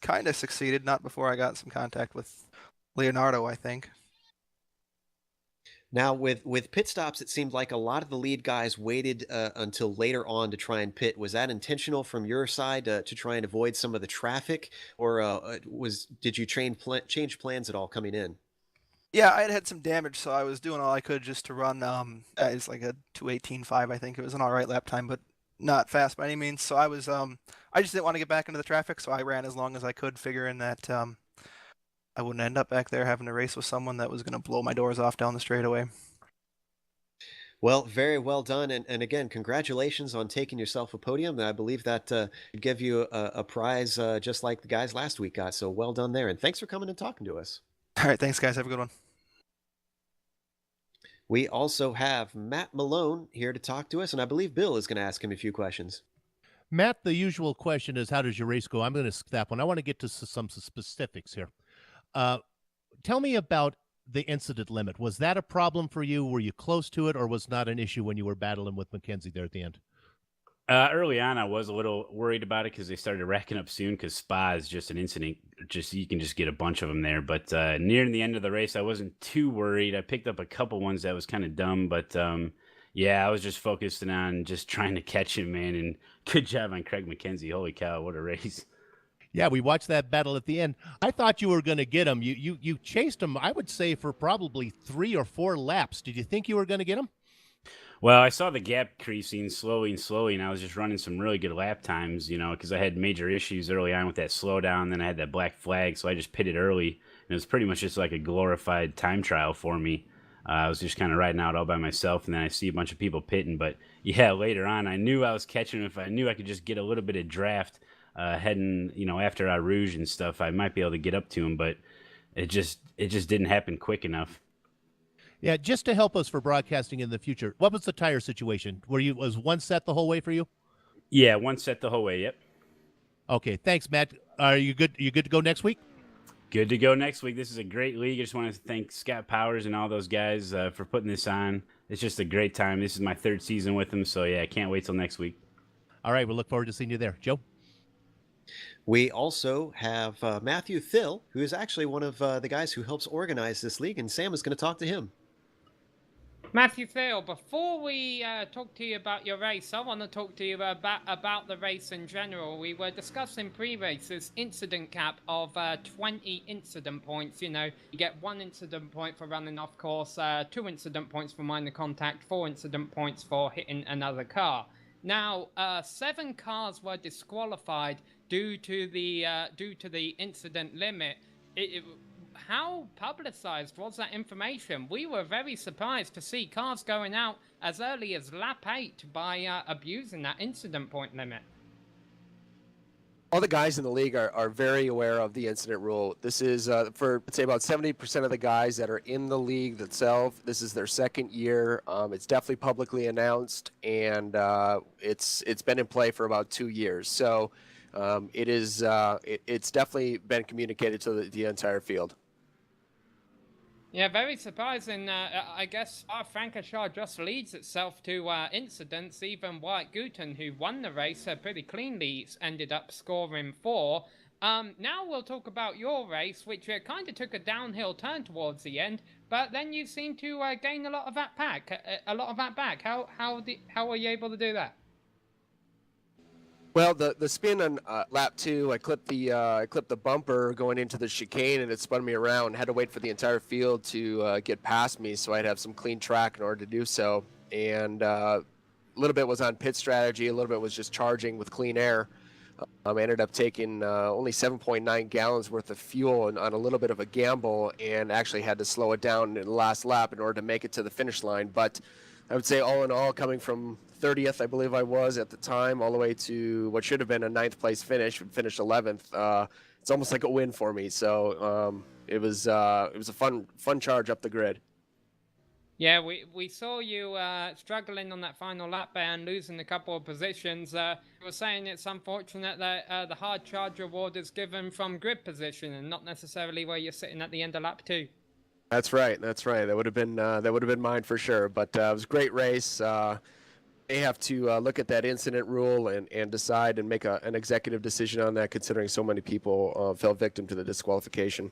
kind of succeeded, not before I got some contact with Leonardo, I think. Now, with pit stops, it seemed like a lot of the lead guys waited until later on to try and pit. Was that intentional from your side to try and avoid some of the traffic, or did you change plans at all coming in? Yeah, I had some damage, so I was doing all I could just to run. It's like a 2:18.5, I think. It was an all right lap time, but not fast by any means. So I was, I just didn't want to get back into the traffic, so I ran as long as I could, figuring that I wouldn't end up back there having to race with someone that was going to blow my doors off down the straightaway. Well, very well done. And again, congratulations on taking yourself a podium. I believe that would give you a prize just like the guys last week got. So well done there. And thanks for coming and talking to us. All right, thanks, guys. Have a good one. We also have Matt Malone here to talk to us, and I believe Bill is going to ask him a few questions. Matt, the usual question is, how does your race go? I'm going to skip that one. I want to get to some specifics here. Tell me about the incident limit. Was that a problem for you? Were you close to it, or was not an issue when you were battling with McKenzie there at the end? Early on, I was a little worried about it because they started racking up soon, because Spa is just an incident. You can just get a bunch of them there. But near the end of the race, I wasn't too worried. I picked up a couple ones that was kind of dumb, but yeah, I was just focusing on just trying to catch him, man. And good job on Craig McKenzie. Holy cow, what a race. Yeah, we watched that battle at the end. I thought you were going to get him. You chased him, I would say, for probably 3 or 4 laps. Did you think you were going to get him? Well, I saw the gap creasing slowly, and I was just running some really good lap times, because I had major issues early on with that slowdown. Then I had that black flag, so I just pitted early, and it was pretty much just like a glorified time trial for me. I was just kind of riding out all by myself, and then I see a bunch of people pitting. But yeah, later on, I knew I was catching him. If I knew I could just get a little bit of draft heading, after Eau Rouge and stuff, I might be able to get up to him. But it just didn't happen quick enough. Yeah, just to help us for broadcasting in the future, what was the tire situation? Was one set the whole way for you? Yeah, one set the whole way, yep. Okay, thanks, Matt. Are you good? You good to go next week? Good to go next week. This is a great league. I just want to thank Scott Powers and all those guys for putting this on. It's just a great time. This is my 3rd season with them, so yeah, I can't wait till next week. All right, we'll look forward to seeing you there. Joe? We also have Matthew Thill, who is actually one of the guys who helps organize this league, and Sam is going to talk to him. Matthew Thiel, before we talk to you about your race, I want to talk to you about the race in general. We were discussing pre-races incident cap of 20 incident points. You get 1 incident point for running off course, 2 incident points for minor contact, 4 incident points for hitting another car. Now, 7 cars were disqualified due to the incident limit. How publicized was that information? We were very surprised to see cars going out as early as lap 8 by abusing that incident point limit. All the guys in the league are very aware of the incident rule. This is for, let's say, about 70% of the guys that are in the league itself. This is their second year. It's definitely publicly announced, and it's been in play for about 2 years. So it's definitely been communicated to the entire field. Yeah, very surprising. I guess Spa-Francorchamps just leads itself to incidents. Even White Guten, who won the race pretty cleanly, ended up scoring 4. Now we'll talk about your race, which kind of took a downhill turn towards the end, but then you seem to gain a lot of that back. How were you able to do that? Well, the spin on lap 2, I clipped the bumper going into the chicane, and it spun me around. Had to wait for the entire field to get past me, so I'd have some clean track in order to do so. And a little bit was on pit strategy, a little bit was just charging with clean air. I ended up taking only 7.9 gallons worth of fuel on a little bit of a gamble, and actually had to slow it down in the last lap in order to make it to the finish line. But I would say all in all, coming from 30th, I believe I was at the time, all the way to what should have been a 9th place finish, finished 11th. It's almost like a win for me. So it was a fun charge up the grid. Yeah, we saw you struggling on that final lap there and losing a couple of positions. You were saying it's unfortunate that the hard charge award is given from grid position and not necessarily where you're sitting at the end of lap 2. That's right. That would have been mine for sure. But it was a great race. They have to look at that incident rule and decide and make an executive decision on that, considering so many people fell victim to the disqualification.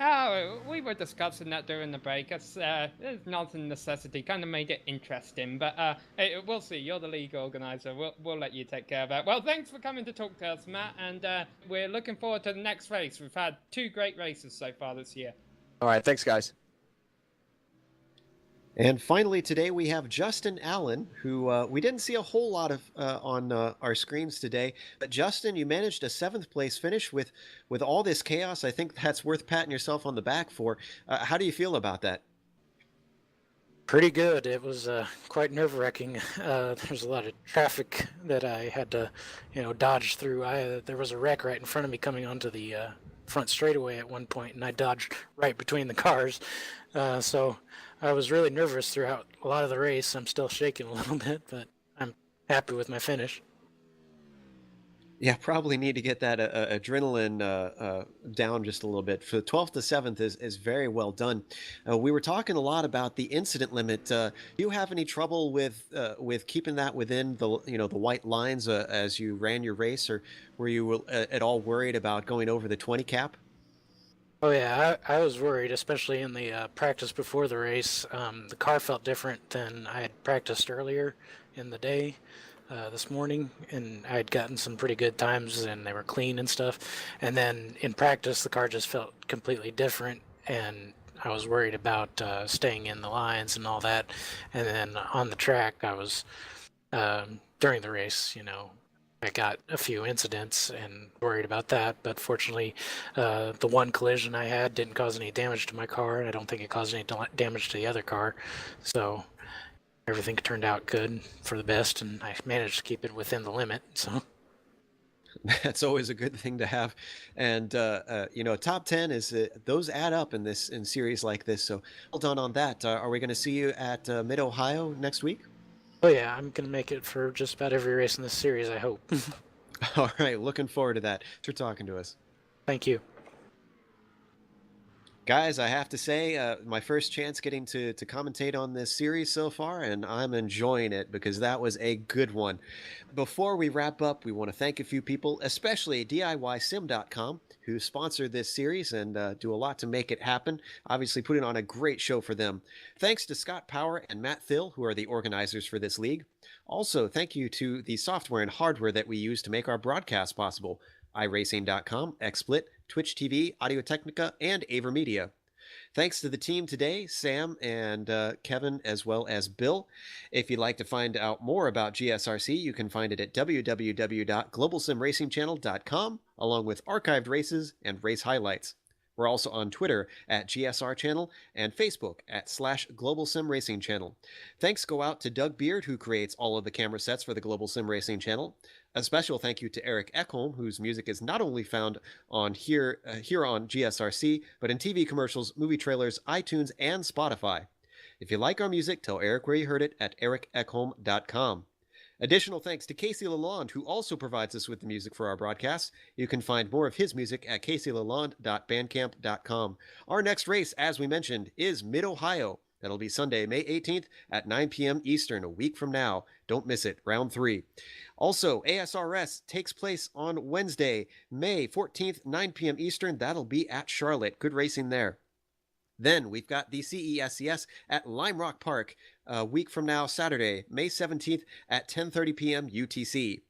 Oh, we were discussing that during the break. It's not a necessity. Kind of made it interesting, but we'll see. You're the league organizer. We'll let you take care of that. Well, thanks for coming to talk to us, Matt, and we're looking forward to the next race. We've had 2 great races so far this year. All right, thanks, guys. And finally, today we have Justin Allen, who we didn't see a whole lot of on our screens today. But Justin, you managed a 7th place finish with all this chaos. I think that's worth patting yourself on the back for. How do you feel about that? Pretty good. It was quite nerve-wracking. There's a lot of traffic that I had to, dodge through. There was a wreck right in front of me coming onto the front straightaway at one point, and I dodged right between the cars. So I was really nervous throughout a lot of the race. I'm still shaking a little bit, but I'm happy with my finish. Yeah, probably need to get that adrenaline down just a little bit. For 12th to 7th is very well done. We were talking a lot about the incident limit. Do you have any trouble with keeping that within the the white lines as you ran your race, or were you at all worried about going over the 20 cap? Oh yeah, I was worried, especially in the practice before the race. The car felt different than I had practiced earlier in the day. This morning, and I had gotten some pretty good times, and they were clean and stuff. And then in practice, the car just felt completely different, and I was worried about staying in the lines and all that. And then on the track, I was during the race, I got a few incidents and worried about that. But fortunately, the one collision I had didn't cause any damage to my car. I don't think it caused any damage to the other car, so everything turned out good for the best, and I managed to keep it within the limit. So that's always a good thing to have. And top 10 is those add up in series like this. So well done on that. Are we going to see you at Mid Ohio next week? Oh yeah, I'm going to make it for just about every race in this series, I hope. All right, looking forward to that. Thanks for talking to us. Thank you. Guys, I have to say, my first chance getting to commentate on this series so far, and I'm enjoying it because that was a good one. Before we wrap up, we want to thank a few people, especially DIYsim.com, who sponsored this series and do a lot to make it happen, obviously putting on a great show for them. Thanks to Scott Power and Matt Thill, who are the organizers for this league. Also, thank you to the software and hardware that we use to make our broadcast possible, iRacing.com, XSplit, Twitch TV, Audio Technica, and AverMedia. Thanks to the team today, Sam and Kevin, as well as Bill. If you'd like to find out more about GSRC, you can find it at www.globalsimracingchannel.com, along with archived races and race highlights. We're also on Twitter at GSR Channel and Facebook at /Global Sim Racing Channel. Thanks go out to Doug Beard, who creates all of the camera sets for the Global Sim Racing Channel. A special thank you to Eric Ekholm, whose music is not only found on here on GSRC, but in TV commercials, movie trailers, iTunes, and Spotify. If you like our music, tell Eric where you heard it at ericekholm.com. Additional thanks to Casey Lalonde, who also provides us with the music for our broadcasts. You can find more of his music at caseylalonde.bandcamp.com. Our next race, as we mentioned, is Mid-Ohio. That'll be Sunday, May 18th at 9 p.m. Eastern, a week from now. Don't miss it, round 3. Also, ASRS takes place on Wednesday, May 14th, 9 p.m. Eastern. That'll be at Charlotte. Good racing there. Then we've got the CESCS at Lime Rock Park a week from now, Saturday, May 17th at 10:30 p.m. UTC.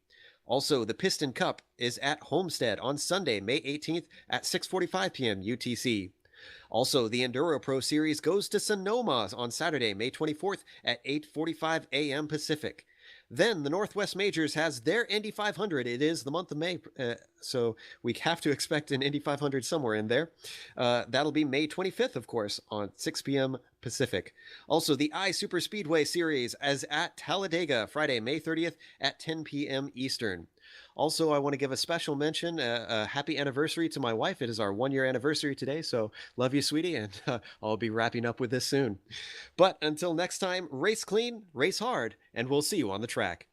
Also, the Piston Cup is at Homestead on Sunday, May 18th at 6:45 p.m. UTC. Also, the Enduro Pro Series goes to Sonoma on Saturday, May 24th at 8:45 a.m. Pacific. Then the Northwest Majors has their Indy 500. It is the month of May, so we have to expect an Indy 500 somewhere in there. That'll be May 25th, of course, on 6 p.m. Pacific. Also, the iSuper Speedway Series is at Talladega, Friday, May 30th at 10 p.m. Eastern. Also, I want to give a special mention, a happy anniversary to my wife. It is our 1-year anniversary today, so love you, sweetie, and I'll be wrapping up with this soon. But until next time, race clean, race hard, and we'll see you on the track.